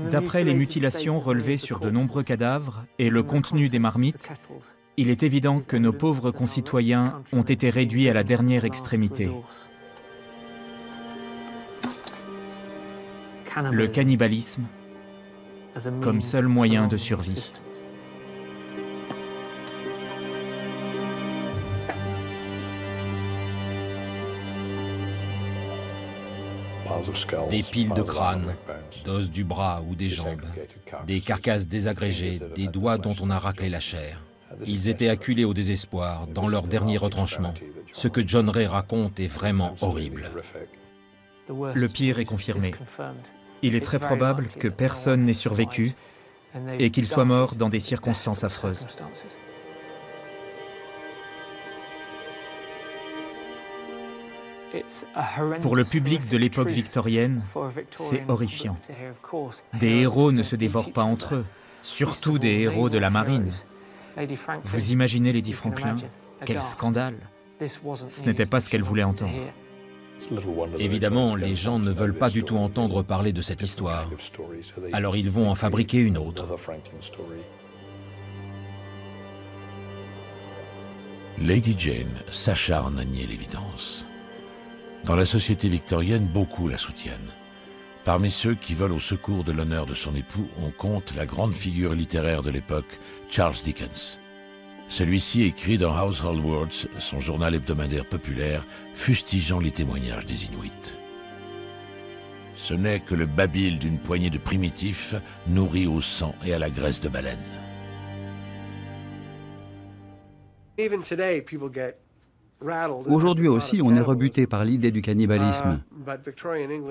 D'après les mutilations relevées sur de nombreux cadavres et le contenu des marmites, il est évident que nos pauvres concitoyens ont été réduits à la dernière extrémité. Le cannibalisme comme seul moyen de survie. Des piles de crânes, d'os du bras ou des jambes, des carcasses désagrégées, des doigts dont on a raclé la chair. Ils étaient acculés au désespoir, dans leur dernier retranchement. Ce que John Ray raconte est vraiment horrible. Le pire est confirmé. Il est très probable que personne n'ait survécu et qu'il soit mort dans des circonstances affreuses. Pour le public de l'époque victorienne, c'est horrifiant. Des héros ne se dévorent pas entre eux, surtout des héros de la marine. Vous imaginez Lady Franklin? Quel scandale! Ce n'était pas ce qu'elle voulait entendre. Évidemment, les gens ne veulent pas du tout entendre parler de cette histoire. Alors ils vont en fabriquer une autre. Lady Jane s'acharne à nier l'évidence. Dans la société victorienne, beaucoup la soutiennent. Parmi ceux qui veulent au secours de l'honneur de son époux, on compte la grande figure littéraire de l'époque, Charles Dickens. Celui-ci écrit dans Household Words, son journal hebdomadaire populaire, fustigeant les témoignages des Inuits. Ce n'est que le babil d'une poignée de primitifs nourris au sang et à la graisse de baleine. Aujourd'hui aussi, on est rebuté par l'idée du cannibalisme.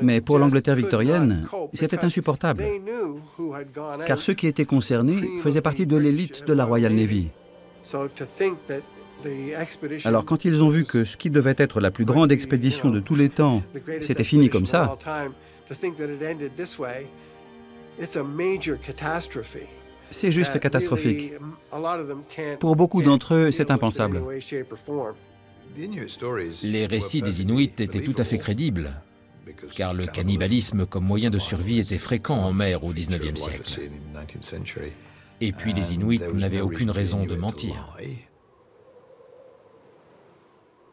Mais pour l'Angleterre victorienne, c'était insupportable, car ceux qui étaient concernés faisaient partie de l'élite de la Royal Navy. Alors quand ils ont vu que ce qui devait être la plus grande expédition de tous les temps, c'était fini comme ça, c'est juste catastrophique. Pour beaucoup d'entre eux, c'est impensable. Les récits des Inuits étaient tout à fait crédibles, car le cannibalisme comme moyen de survie était fréquent en mer au XIXe siècle. Et puis les Inuits n'avaient aucune raison de mentir.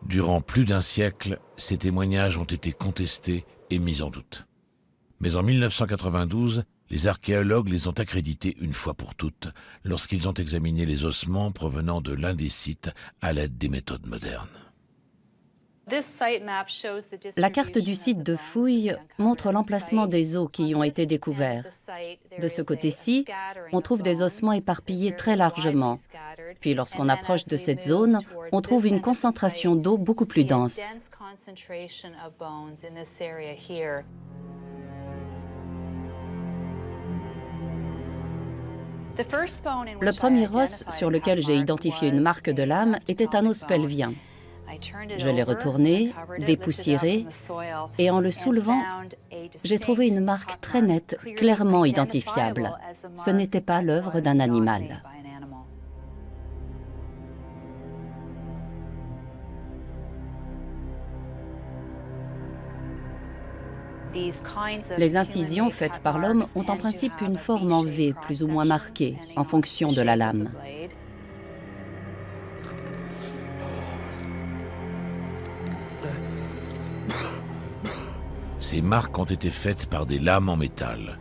Durant plus d'un siècle, ces témoignages ont été contestés et mis en doute. Mais en 1992, les archéologues les ont accrédités une fois pour toutes lorsqu'ils ont examiné les ossements provenant de l'un des sites à l'aide des méthodes modernes. La carte du site de fouilles montre l'emplacement des os qui y ont été découverts. De ce côté-ci, on trouve des ossements éparpillés très largement. Puis lorsqu'on approche de cette zone, on trouve une concentration d'eau beaucoup plus dense. Le premier os sur lequel j'ai identifié une marque de lame était un os pelvien. Je l'ai retourné, dépoussiéré, et en le soulevant, j'ai trouvé une marque très nette, clairement identifiable. Ce n'était pas l'œuvre d'un animal. Les incisions faites par l'homme ont en principe une forme en V, plus ou moins marquée, en fonction de la lame. Ces marques ont été faites par des lames en métal.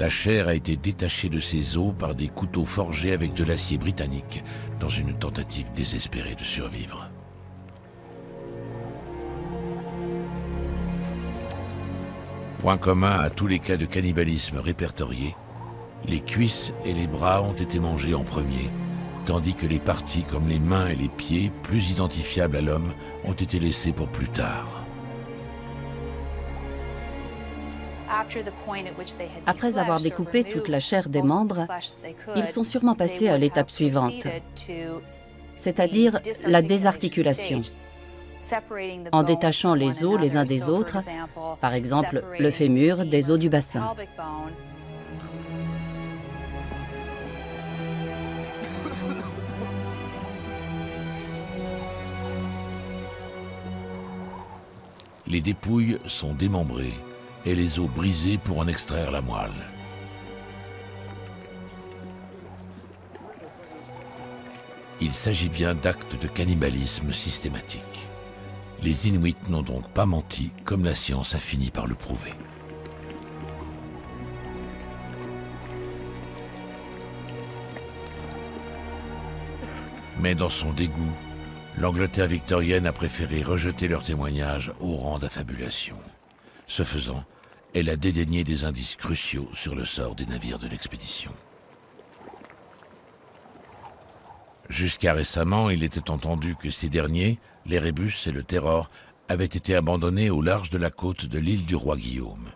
La chair a été détachée de ses os par des couteaux forgés avec de l'acier britannique dans une tentative désespérée de survivre. Point commun à tous les cas de cannibalisme répertoriés, les cuisses et les bras ont été mangés en premier, tandis que les parties comme les mains et les pieds, plus identifiables à l'homme, ont été laissées pour plus tard. Après avoir découpé toute la chair des membres, ils sont sûrement passés à l'étape suivante, c'est-à-dire la désarticulation, en détachant les os les uns des autres, par exemple le fémur des os du bassin. Les dépouilles sont démembrées et les os brisés pour en extraire la moelle. Il s'agit bien d'actes de cannibalisme systématique. Les Inuits n'ont donc pas menti, comme la science a fini par le prouver. Mais dans son dégoût, l'Angleterre victorienne a préféré rejeter leurs témoignages au rang d'affabulation. Ce faisant, elle a dédaigné des indices cruciaux sur le sort des navires de l'expédition. Jusqu'à récemment, il était entendu que ces derniers, l'Erebus et le Terror, avaient été abandonnés au large de la côte de l'île du roi Guillaume.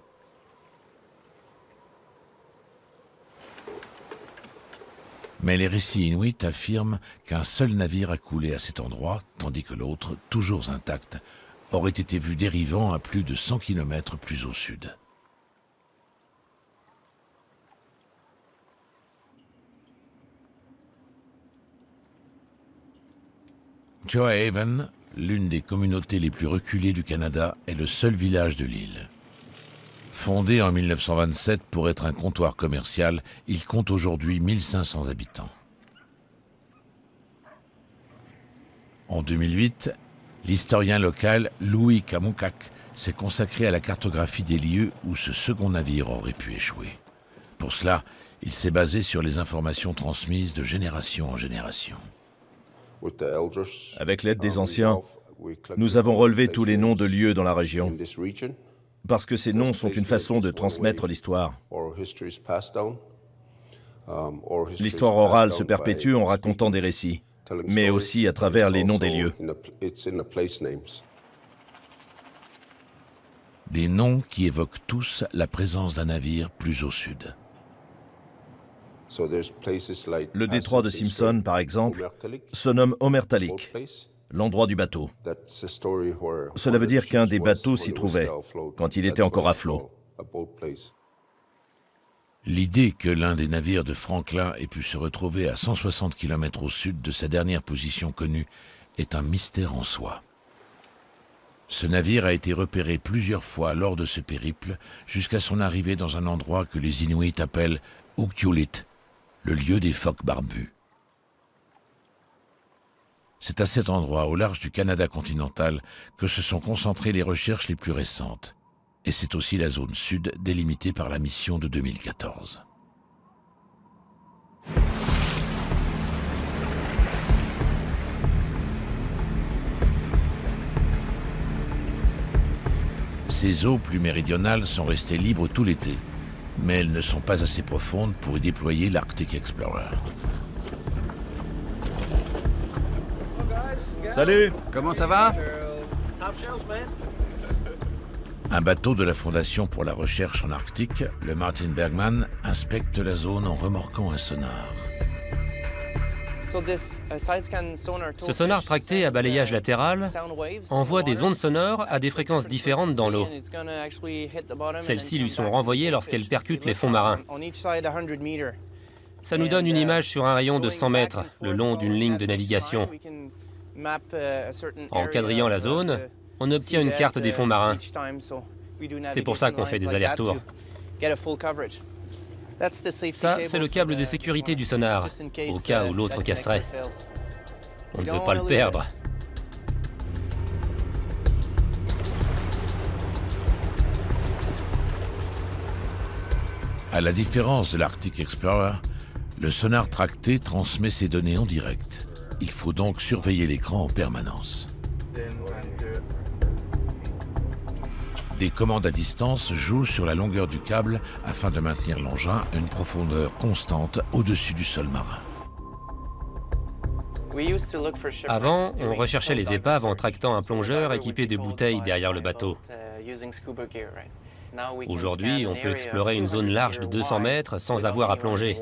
Mais les récits inuits affirment qu'un seul navire a coulé à cet endroit, tandis que l'autre, toujours intact, aurait été vu dérivant à plus de 100 km plus au sud. Joahaven, l'une des communautés les plus reculées du Canada, est le seul village de l'île. Fondé en 1927 pour être un comptoir commercial, il compte aujourd'hui 1500 habitants. En 2008, l'historien local Louis Kamukak s'est consacré à la cartographie des lieux où ce second navire aurait pu échouer. Pour cela, il s'est basé sur les informations transmises de génération en génération. Avec l'aide des anciens, nous avons relevé tous les noms de lieux dans la région. Parce que ces noms sont une façon de transmettre l'histoire. L'histoire orale se perpétue en racontant des récits, mais aussi à travers les noms des lieux. Des noms qui évoquent tous la présence d'un navire plus au sud. Le détroit de Simpson, par exemple, se nomme Omertalik, l'endroit du bateau. Cela veut dire qu'un des bateaux s'y trouvait, quand il était encore à flot. L'idée que l'un des navires de Franklin ait pu se retrouver à 160 km au sud de sa dernière position connue est un mystère en soi. Ce navire a été repéré plusieurs fois lors de ce périple, jusqu'à son arrivée dans un endroit que les Inuits appellent Ukjulit, le lieu des phoques barbus. C'est à cet endroit, au large du Canada continental, que se sont concentrées les recherches les plus récentes. Et c'est aussi la zone sud délimitée par la mission de 2014. Ces eaux plus méridionales sont restées libres tout l'été, mais elles ne sont pas assez profondes pour y déployer l'Arctic Explorer. Salut! Comment ça va? Un bateau de la Fondation pour la recherche en Arctique, le Martin Bergman, inspecte la zone en remorquant un sonar. Ce sonar tracté à balayage latéral envoie des ondes sonores à des fréquences différentes dans l'eau. Celles-ci lui sont renvoyées lorsqu'elles percutent les fonds marins. Ça nous donne une image sur un rayon de 100 mètres, le long d'une ligne de navigation. En quadrillant la zone, on obtient une carte des fonds marins. C'est pour ça qu'on fait des allers-retours. Ça, c'est le câble de sécurité du sonar, au cas où l'autre casserait. On ne veut pas le perdre. À la différence de l'Arctic Explorer, le sonar tracté transmet ses données en direct. Il faut donc surveiller l'écran en permanence. Des commandes à distance jouent sur la longueur du câble afin de maintenir l'engin à une profondeur constante au-dessus du sol marin. Avant, on recherchait les épaves en tractant un plongeur équipé de bouteilles derrière le bateau. Aujourd'hui, on peut explorer une zone large de 200 mètres sans avoir à plonger.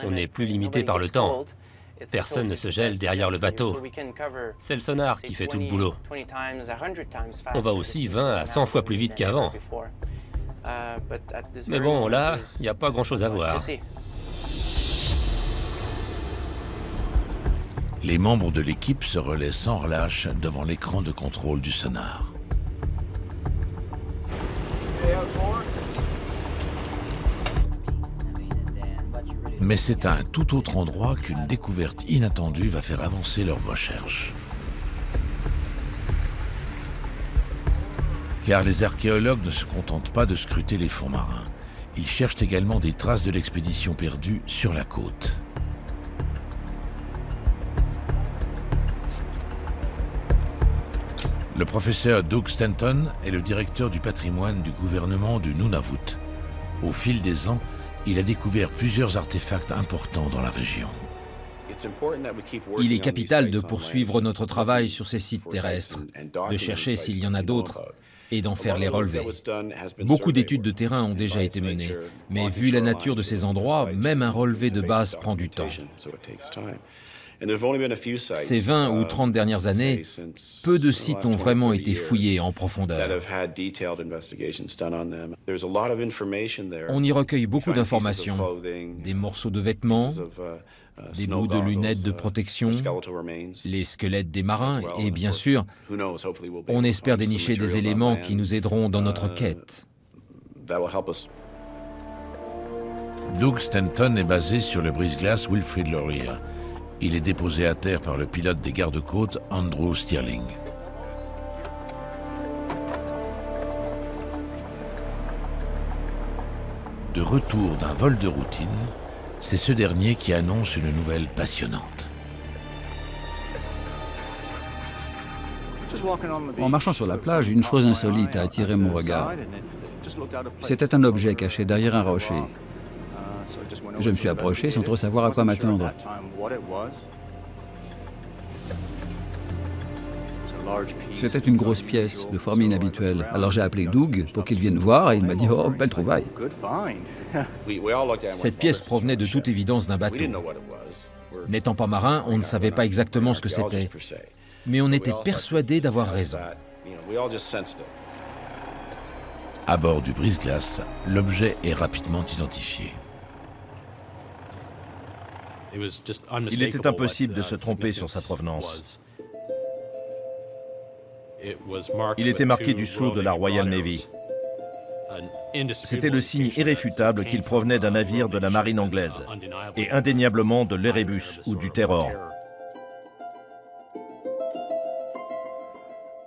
On n'est plus limité par le temps. Personne ne se gèle derrière le bateau. C'est le sonar qui fait tout le boulot. On va aussi 20 à 100 fois plus vite qu'avant. Mais bon, là, il n'y a pas grand-chose à voir. Les membres de l'équipe se relaient sans relâche devant l'écran de contrôle du sonar. Mais c'est à un tout autre endroit qu'une découverte inattendue va faire avancer leurs recherches. Car les archéologues ne se contentent pas de scruter les fonds marins. Ils cherchent également des traces de l'expédition perdue sur la côte. Le professeur Doug Stanton est le directeur du patrimoine du gouvernement du Nunavut. Au fil des ans, il a découvert plusieurs artefacts importants dans la région. Il est capital de poursuivre notre travail sur ces sites terrestres, de chercher s'il y en a d'autres et d'en faire les relevés. Beaucoup d'études de terrain ont déjà été menées, mais vu la nature de ces endroits, même un relevé de base prend du temps. Ces 20 ou 30 dernières années, peu de sites ont vraiment été fouillés en profondeur. On y recueille beaucoup d'informations, des morceaux de vêtements, des bouts de lunettes de protection, les squelettes des marins et bien sûr, on espère dénicher des éléments qui nous aideront dans notre quête. Doug Stanton est basé sur le brise-glace Wilfrid Laurier. Il est déposé à terre par le pilote des gardes-côtes Andrew Stirling. De retour d'un vol de routine, c'est ce dernier qui annonce une nouvelle passionnante. En marchant sur la plage, une chose insolite a attiré mon regard. C'était un objet caché derrière un rocher. Je me suis approché sans trop savoir à quoi m'attendre. C'était une grosse pièce de forme inhabituelle. Alors j'ai appelé Doug pour qu'il vienne voir et il m'a dit « Oh, belle trouvaille !» Cette pièce provenait de toute évidence d'un bateau. N'étant pas marin, on ne savait pas exactement ce que c'était. Mais on était persuadé d'avoir raison. À bord du brise-glace, l'objet est rapidement identifié. Il était impossible de se tromper sur sa provenance. Il était marqué du sceau de la Royal Navy. C'était le signe irréfutable qu'il provenait d'un navire de la marine anglaise, et indéniablement de l'Erebus ou du Terror.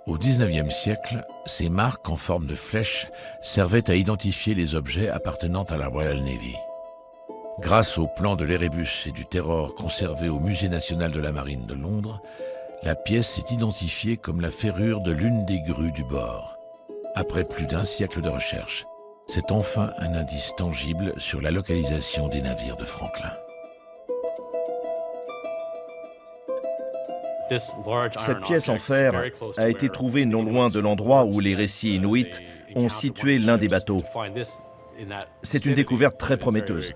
Au XIXe siècle, ces marques en forme de flèches servaient à identifier les objets appartenant à la Royal Navy. Grâce aux plans de l'Erebus et du Terror conservés au Musée national de la marine de Londres, la pièce est identifiée comme la ferrure de l'une des grues du bord. Après plus d'un siècle de recherche, c'est enfin un indice tangible sur la localisation des navires de Franklin. Cette pièce en fer a été trouvée non loin de l'endroit où les récits inuits ont situé l'un des bateaux. C'est une découverte très prometteuse.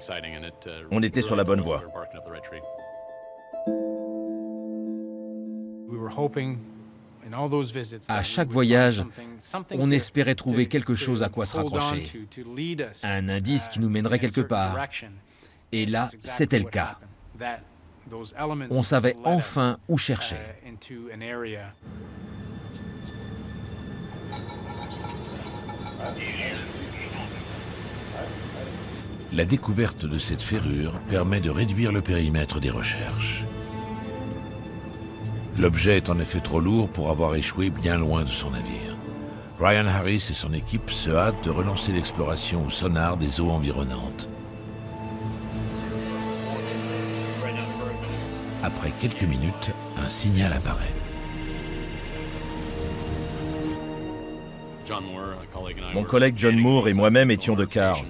On était sur la bonne voie. À chaque voyage, on espérait trouver quelque chose à quoi se raccrocher, un indice qui nous mènerait quelque part. Et là, c'était le cas. On savait enfin où chercher. La découverte de cette ferrure permet de réduire le périmètre des recherches. L'objet est en effet trop lourd pour avoir échoué bien loin de son navire. Ryan Harris et son équipe se hâtent de relancer l'exploration au sonar des eaux environnantes. Après quelques minutes, un signal apparaît. Mon collègue John Moore et moi-même étions de quart.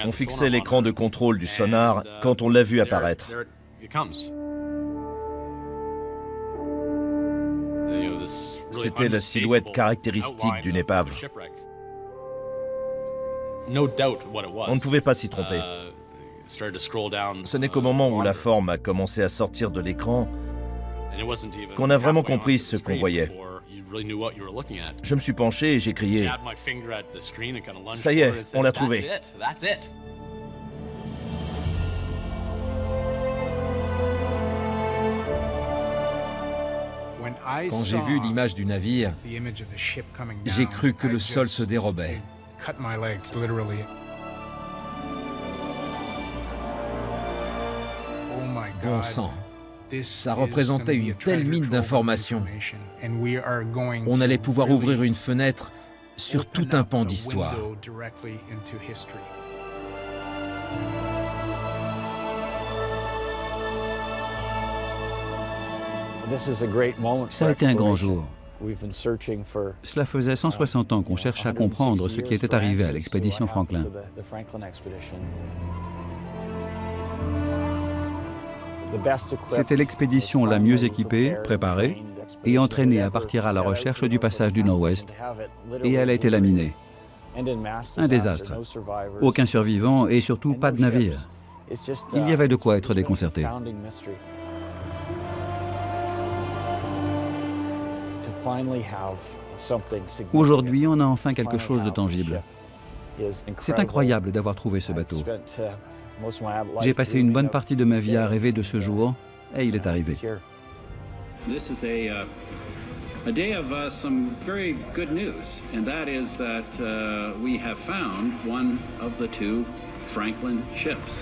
On fixait l'écran de contrôle du sonar quand on l'a vu apparaître. C'était la silhouette caractéristique d'une épave. On ne pouvait pas s'y tromper. Ce n'est qu'au moment où la forme a commencé à sortir de l'écran qu'on a vraiment compris ce qu'on voyait. Je me suis penché et j'ai crié « Ça y est, on l'a trouvé !» Quand j'ai vu l'image du navire, j'ai cru que le sol se dérobait. Bon sang, ça représentait une telle mine d'informations. On allait pouvoir ouvrir une fenêtre sur tout un pan d'histoire. Ça a été un grand jour. Cela faisait 160 ans qu'on cherchait à comprendre ce qui était arrivé à l'expédition Franklin. C'était l'expédition la mieux équipée, préparée et entraînée à partir à la recherche du passage du Nord-Ouest. Et elle a été laminée. Un désastre. Aucun survivant et surtout pas de navire. Il y avait de quoi être déconcerté. Aujourd'hui, on a enfin quelque chose de tangible. C'est incroyable d'avoir trouvé ce bateau. J'ai passé une bonne partie de ma vie à rêver de ce jour, et il est arrivé. This is a day of some very good news, and that is that we have found one of the two Franklin ships.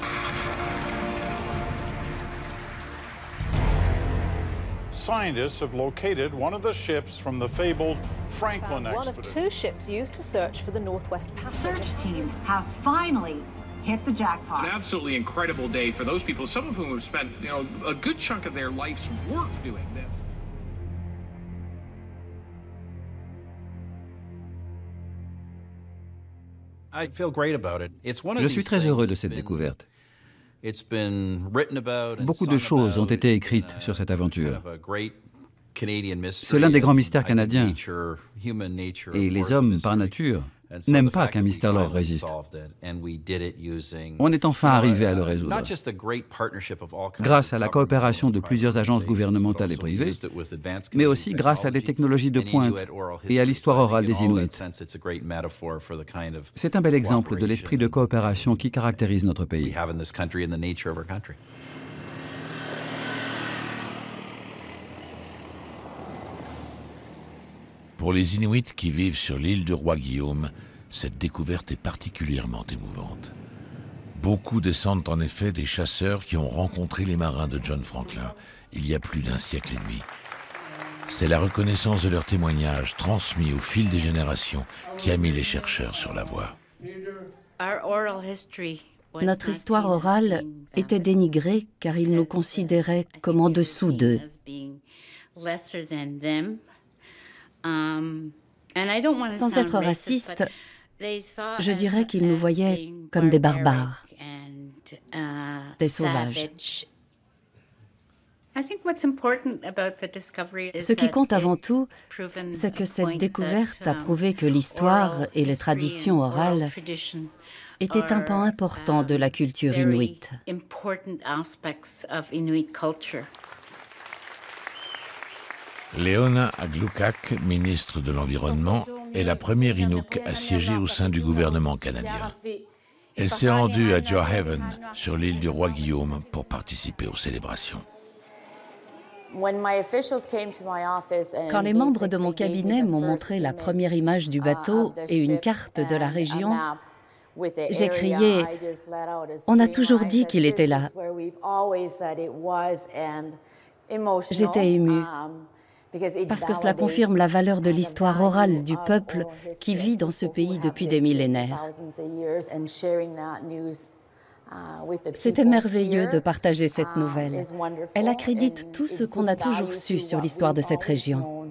Scientists have located one of the ships from the fabled Franklin expedition. One of two ships used to search for the Northwest Passage. Search teams have finally hit the jackpot. An absolutely incredible day for those people, some of whom have spent, a good chunk of their life's work doing this. Je suis très heureux de cette découverte. Beaucoup de choses ont été écrites sur cette aventure. C'est l'un des grands mystères canadiens. Et les hommes, par nature, n'aiment pas qu'un mystère leur résiste. On est enfin arrivé à le résoudre. Grâce à la coopération de plusieurs agences gouvernementales et privées, mais aussi grâce à des technologies de pointe et à l'histoire orale des Inuits. C'est un bel exemple de l'esprit de coopération qui caractérise notre pays. Pour les Inuits qui vivent sur l'île du Roi-Guillaume, cette découverte est particulièrement émouvante. Beaucoup descendent en effet des chasseurs qui ont rencontré les marins de John Franklin il y a plus d'un siècle et demi. C'est la reconnaissance de leurs témoignages transmis au fil des générations qui a mis les chercheurs sur la voie. Notre histoire orale était dénigrée car ils nous considéraient comme en dessous d'eux. Sans être raciste, je dirais qu'ils nous voyaient comme des barbares, des sauvages. Ce qui compte avant tout, c'est que cette découverte a prouvé que l'histoire et les traditions orales étaient un pan important de la culture inuite. Leona Aglukkaq, ministre de l'Environnement, est la première Inuk à siéger au sein du gouvernement canadien. Elle s'est rendue à Johaven, sur l'île du Roi-Guillaume, pour participer aux célébrations. Quand les membres de mon cabinet m'ont montré la première image du bateau et une carte de la région, j'ai crié « On a toujours dit qu'il était là ». J'étais émue, parce que cela confirme la valeur de l'histoire orale du peuple qui vit dans ce pays depuis des millénaires. C'était merveilleux de partager cette nouvelle. Elle accrédite tout ce qu'on a toujours su sur l'histoire de cette région.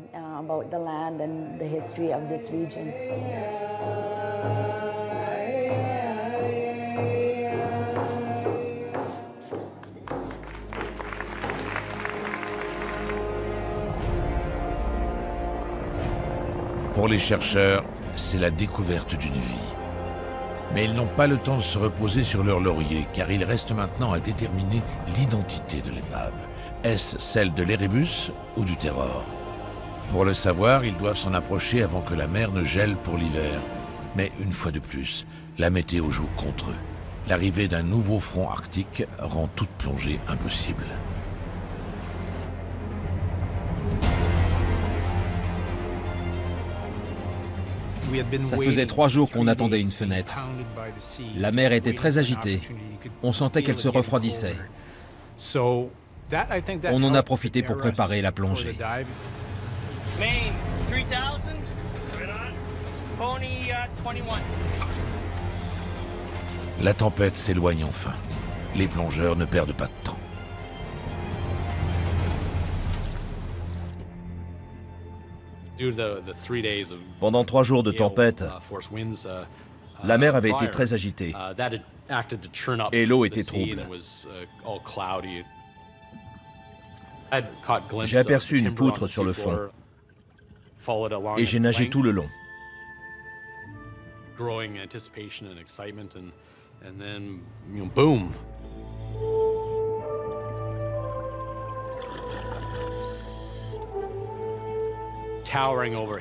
Pour les chercheurs, c'est la découverte d'une vie. Mais ils n'ont pas le temps de se reposer sur leur laurier, car il reste maintenant à déterminer l'identité de l'épave. Est-ce celle de l'Erebus ou du Terror? Pour le savoir, ils doivent s'en approcher avant que la mer ne gèle pour l'hiver. Mais une fois de plus, la météo joue contre eux. L'arrivée d'un nouveau front arctique rend toute plongée impossible. Ça faisait 3 jours qu'on attendait une fenêtre. La mer était très agitée. On sentait qu'elle se refroidissait. On en a profité pour préparer la plongée. La tempête s'éloigne enfin. Les plongeurs ne perdent pas de temps. Pendant 3 jours de tempête, la mer avait été très agitée et l'eau était trouble. J'ai aperçu une poutre sur le fond et j'ai nagé tout le long.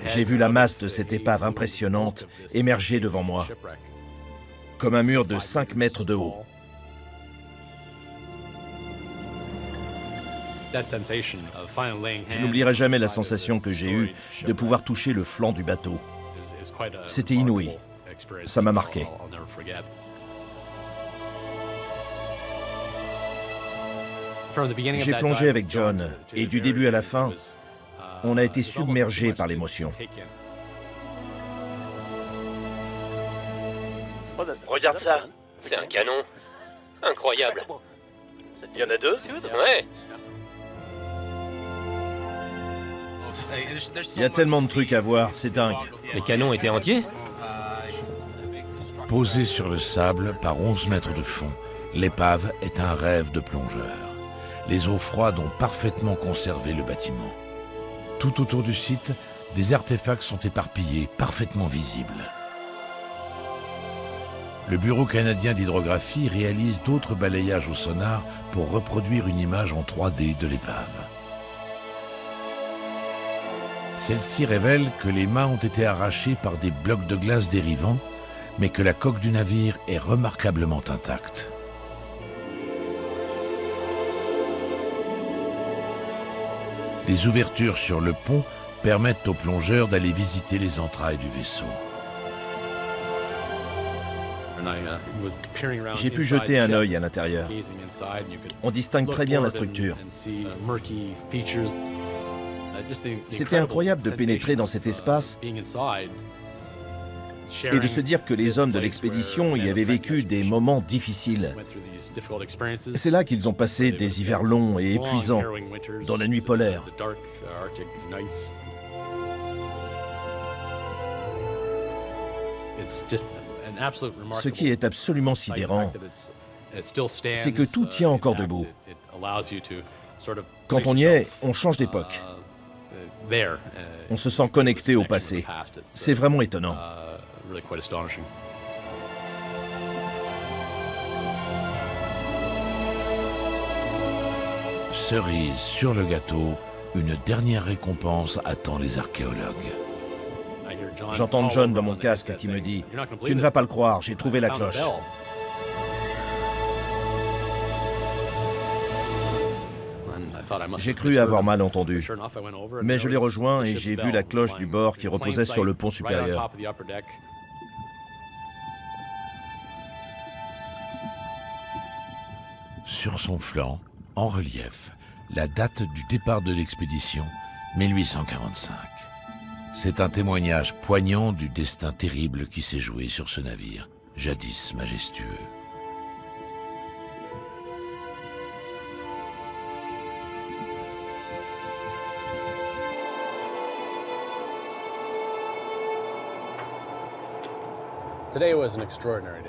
J'ai vu la masse de cette épave impressionnante émerger devant moi, comme un mur de 5 mètres de haut. Je n'oublierai jamais la sensation que j'ai eue de pouvoir toucher le flanc du bateau. C'était inouï. Ça m'a marqué. J'ai plongé avec John et du début à la fin, on a été submergé par l'émotion. Regarde ça, c'est un canon. Incroyable. Il y en a 2? Ouais. Il y a tellement de trucs à voir, c'est dingue. Les canons étaient entiers? Posée sur le sable par 11 mètres de fond, l'épave est un rêve de plongeur. Les eaux froides ont parfaitement conservé le bâtiment. Tout autour du site, des artefacts sont éparpillés, parfaitement visibles. Le Bureau canadien d'hydrographie réalise d'autres balayages au sonar pour reproduire une image en 3D de l'épave. Celle-ci révèle que les mâts ont été arrachés par des blocs de glace dérivants, mais que la coque du navire est remarquablement intacte. Des ouvertures sur le pont permettent aux plongeurs d'aller visiter les entrailles du vaisseau. J'ai pu jeter un œil à l'intérieur. On distingue très bien la structure. C'était incroyable de pénétrer dans cet espace et de se dire que les hommes de l'expédition y avaient vécu des moments difficiles. C'est là qu'ils ont passé des hivers longs et épuisants, dans la nuit polaire. Ce qui est absolument sidérant, c'est que tout tient encore debout. Quand on y est, on change d'époque. On se sent connecté au passé. C'est vraiment étonnant. Cerise sur le gâteau, une dernière récompense attend les archéologues. J'entends John dans mon casque qui me dit « Tu ne vas pas le croire, j'ai trouvé la cloche ». J'ai cru avoir mal entendu, mais je l'ai rejoint et j'ai vu la cloche du bord qui reposait sur le pont supérieur. Sur son flanc, en relief, la date du départ de l'expédition, 1845. C'est un témoignage poignant du destin terrible qui s'est joué sur ce navire, jadis majestueux.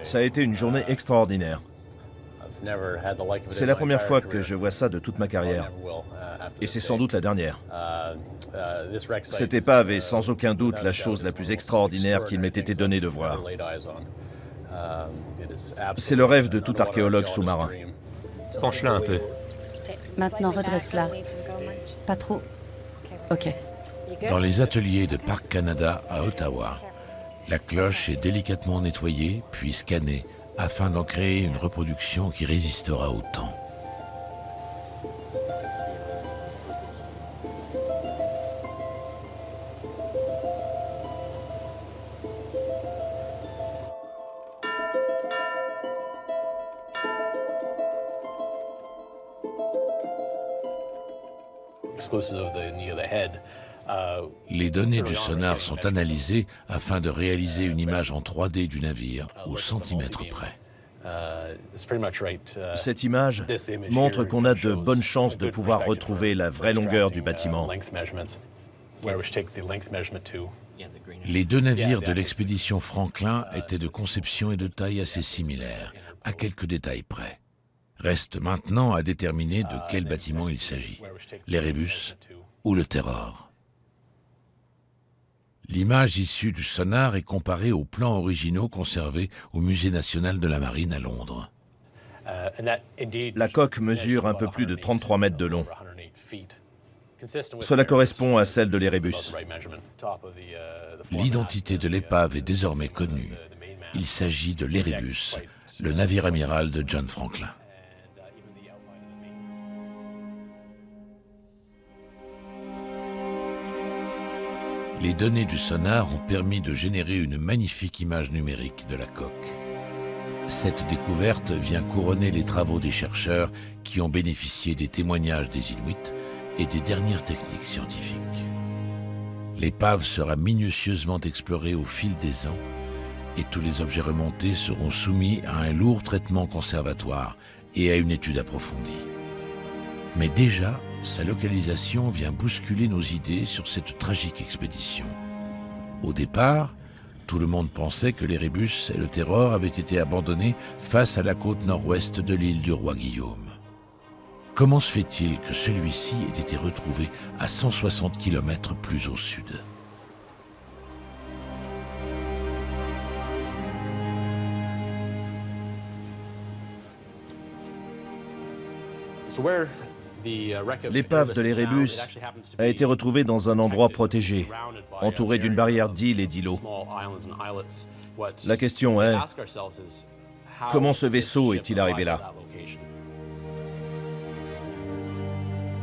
Ça a été une journée extraordinaire. C'est la première fois que je vois ça de toute ma carrière. Et c'est sans doute la dernière. Cette épave est sans aucun doute la chose la plus extraordinaire qu'il m'ait été donné de voir. C'est le rêve de tout archéologue sous-marin. Penche-la un peu. Maintenant, redresse-la. Pas trop. OK. Dans les ateliers de Parc Canada à Ottawa, la cloche est délicatement nettoyée, puis scannée, afin d'en créer une reproduction qui résistera au temps. Les données du sonar sont analysées afin de réaliser une image en 3D du navire au centimètre près. Cette image montre qu'on a de bonnes chances de pouvoir retrouver la vraie longueur du bâtiment. Les deux navires de l'expédition Franklin étaient de conception et de taille assez similaires, à quelques détails près. Reste maintenant à déterminer de quel bâtiment il s'agit, l'Erebus ou le Terror. L'image issue du sonar est comparée aux plans originaux conservés au Musée national de la Marine à Londres. La coque mesure un peu plus de 33 mètres de long. Cela correspond à celle de l'Erebus. L'identité de l'épave est désormais connue. Il s'agit de l'Erebus, le navire amiral de John Franklin. Les données du sonar ont permis de générer une magnifique image numérique de la coque. Cette découverte vient couronner les travaux des chercheurs qui ont bénéficié des témoignages des Inuits et des dernières techniques scientifiques. L'épave sera minutieusement explorée au fil des ans et tous les objets remontés seront soumis à un lourd traitement conservatoire et à une étude approfondie. Mais déjà, sa localisation vient bousculer nos idées sur cette tragique expédition. Au départ, Tout le monde pensait que l'Erebus et le Terror avaient été abandonnés face à la côte nord-ouest de l'île du roi Guillaume. Comment se fait-il que celui-ci ait été retrouvé à 160 km plus au sud ? L'épave de l'Erebus a été retrouvée dans un endroit protégé, entouré d'une barrière d'îles et d'îlots. La question est, comment ce vaisseau est-il arrivé là ?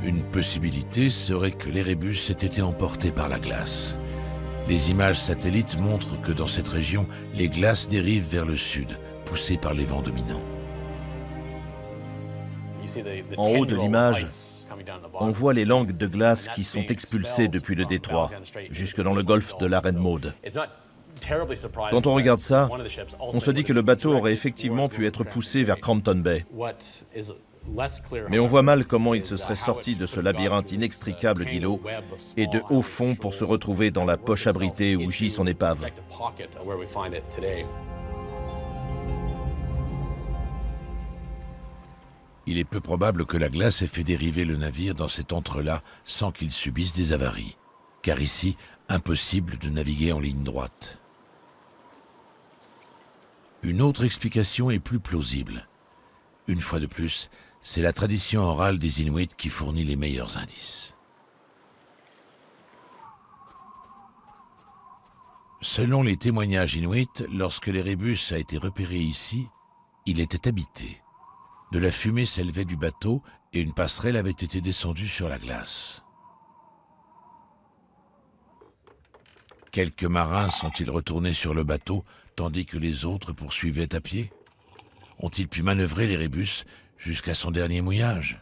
Une possibilité serait que l'Erebus ait été emporté par la glace. Les images satellites montrent que dans cette région, les glaces dérivent vers le sud, poussées par les vents dominants. En haut de l'image, on voit les langues de glace qui sont expulsées depuis le détroit, jusque dans le golfe de la Reine Maud. Quand on regarde ça, on se dit que le bateau aurait effectivement pu être poussé vers Crampton Bay. Mais on voit mal comment il se serait sorti de ce labyrinthe inextricable d'îlots et de haut fond pour se retrouver dans la poche abritée où gît son épave. Il est peu probable que la glace ait fait dériver le navire dans cet entrelac sans qu'il subisse des avaries, car ici, impossible de naviguer en ligne droite. Une autre explication est plus plausible. Une fois de plus, c'est la tradition orale des Inuits qui fournit les meilleurs indices. Selon les témoignages Inuits, lorsque l'Erebus a été repéré ici, il était habité. De la fumée s'élevait du bateau et une passerelle avait été descendue sur la glace. Quelques marins sont-ils retournés sur le bateau tandis que les autres poursuivaient à pied? Ont-ils pu manœuvrer l'Erebus jusqu'à son dernier mouillage?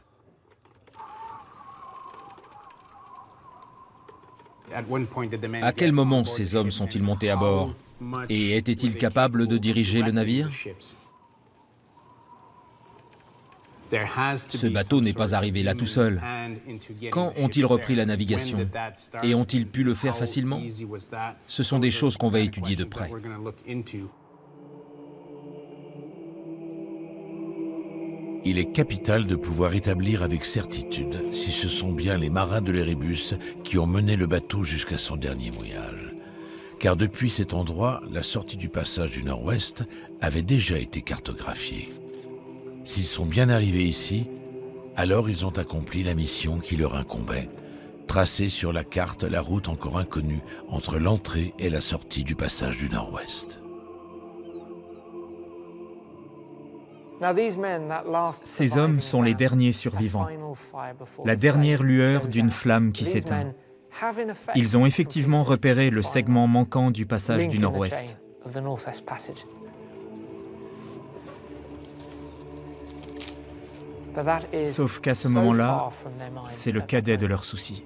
À quel moment ces hommes sont-ils montés à bord? Et étaient-ils capables de diriger le navire? Ce bateau n'est pas arrivé là tout seul. Quand ont-ils repris la navigation? Et ont-ils pu le faire facilement? Ce sont des choses qu'on va étudier de près. Il est capital de pouvoir établir avec certitude si ce sont bien les marins de l'Erebus qui ont mené le bateau jusqu'à son dernier mouillage. Car depuis cet endroit, la sortie du passage du Nord-Ouest avait déjà été cartographiée. S'ils sont bien arrivés ici, alors ils ont accompli la mission qui leur incombait, tracer sur la carte la route encore inconnue entre l'entrée et la sortie du passage du Nord-Ouest. Ces hommes sont les derniers survivants, la dernière lueur d'une flamme qui s'éteint. Ils ont effectivement repéré le segment manquant du passage du Nord-Ouest. Sauf qu'à ce moment-là, c'est le cadet de leurs soucis.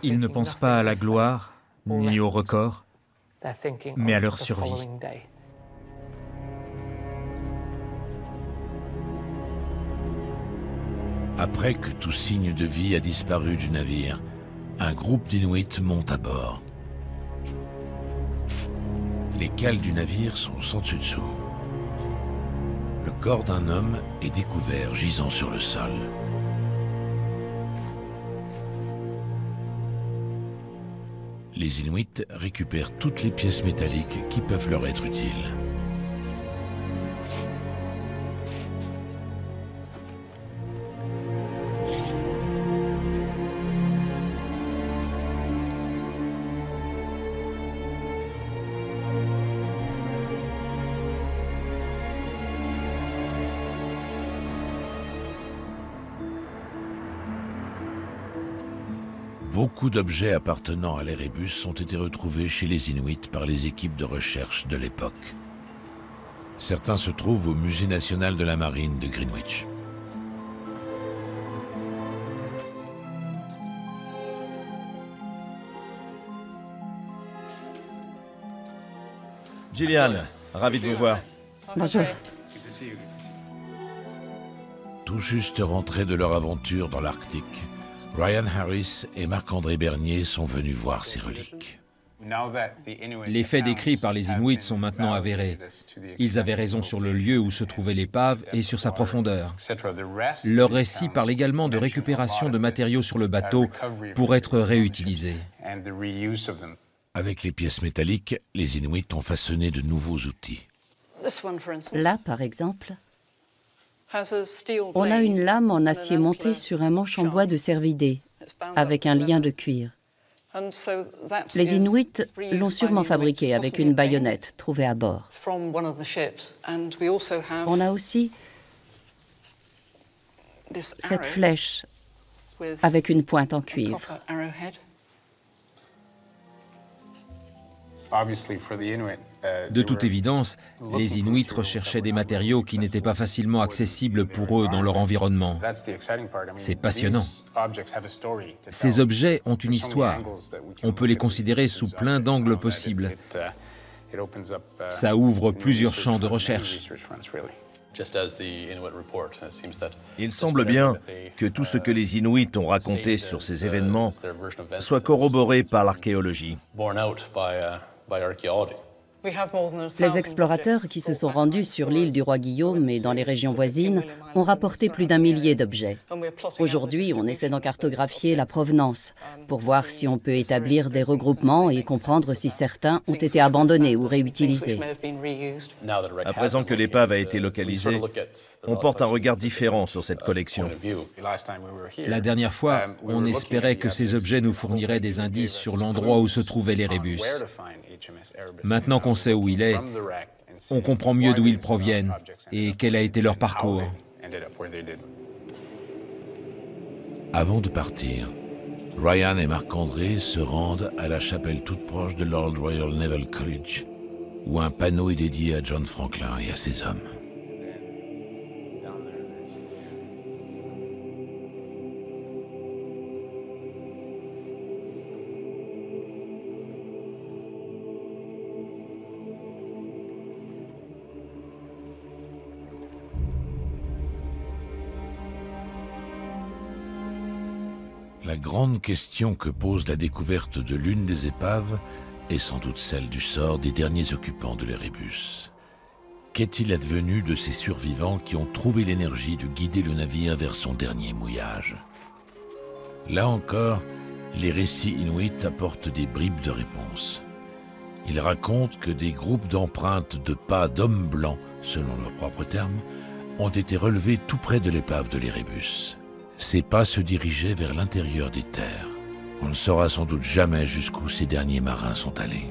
Ils ne pensent pas à la gloire, ni au record, mais à leur survie. Après que tout signe de vie a disparu du navire, un groupe d'Inuits monte à bord. Les cales du navire sont sans dessus-dessous. Le corps d'un homme est découvert gisant sur le sol. Les Inuits récupèrent toutes les pièces métalliques qui peuvent leur être utiles. Beaucoup d'objets appartenant à l'Erebus ont été retrouvés chez les Inuits par les équipes de recherche de l'époque. Certains se trouvent au Musée national de la marine de Greenwich. Gillian, ravi de vous voir. Bonjour. Tout juste rentrés de leur aventure dans l'Arctique, Ryan Harris et Marc-André Bernier sont venus voir ces reliques. Les faits décrits par les Inuits sont maintenant avérés. Ils avaient raison sur le lieu où se trouvait l'épave et sur sa profondeur. Leur récit parle également de récupération de matériaux sur le bateau pour être réutilisés. Avec les pièces métalliques, les Inuits ont façonné de nouveaux outils. Là, par exemple, on a une lame en acier montée sur un manche en bois de cervidé, avec un lien de cuir. Les Inuits l'ont sûrement fabriquée avec une baïonnette trouvée à bord. On a aussi cette flèche avec une pointe en cuivre. De toute évidence, les Inuits recherchaient des matériaux qui n'étaient pas facilement accessibles pour eux dans leur environnement. C'est passionnant. Ces objets ont une histoire. On peut les considérer sous plein d'angles possibles. Ça ouvre plusieurs champs de recherche. Il semble bien que tout ce que les Inuits ont raconté sur ces événements soit corroboré par l'archéologie. Les explorateurs qui se sont rendus sur l'île du roi Guillaume et dans les régions voisines ont rapporté plus d'1 millier d'objets. Aujourd'hui, on essaie d'en cartographier la provenance pour voir si on peut établir des regroupements et comprendre si certains ont été abandonnés ou réutilisés. À présent que l'épave a été localisée, on porte un regard différent sur cette collection. La dernière fois, on espérait que ces objets nous fourniraient des indices sur l'endroit où se trouvaient les rébus. Maintenant qu'on sait où il est, on comprend mieux d'où ils proviennent et quel a été leur parcours. Avant de partir, Ryan et Marc-André se rendent à la chapelle toute proche de l'Old Royal Naval College, où un panneau est dédié à John Franklin et à ses hommes. La grande question que pose la découverte de l'une des épaves est sans doute celle du sort des derniers occupants de l'Erebus. Qu'est-il advenu de ces survivants qui ont trouvé l'énergie de guider le navire vers son dernier mouillage? Là encore, les récits inuits apportent des bribes de réponse. Ils racontent que des groupes d'empreintes de pas d'hommes blancs, selon leurs propres termes, ont été relevés tout près de l'épave de l'Erebus. Ces pas se dirigeaient vers l'intérieur des terres. On ne saura sans doute jamais jusqu'où ces derniers marins sont allés.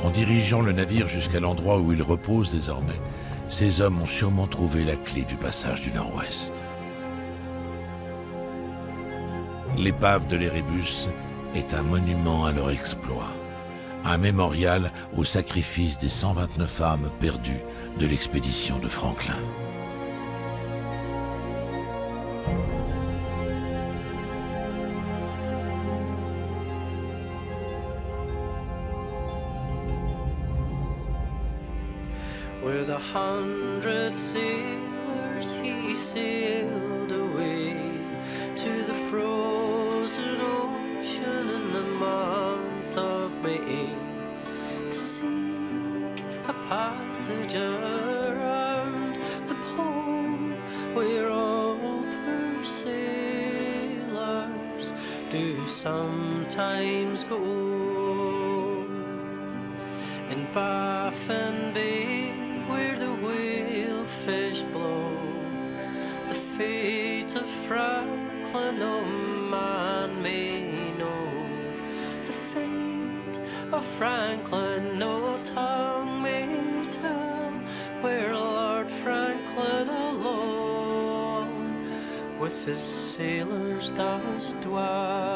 En dirigeant le navire jusqu'à l'endroit où il repose désormais, ces hommes ont sûrement trouvé la clé du passage du Nord-Ouest. L'épave de l'Erebus est un monument à leur exploit, un mémorial au sacrifice des 129 âmes perdues de l'expédition de Franklin. With 100 sailors he sailed away to the frozen ocean in the month of May to seek a passage around the pole where all poor sailors do sometimes go. In Baffin Bay where the whalefish blow, the fate of Franklin no man may know. The fate of Franklin no tongue may tell, where Lord Franklin alone with his sailors does dwell.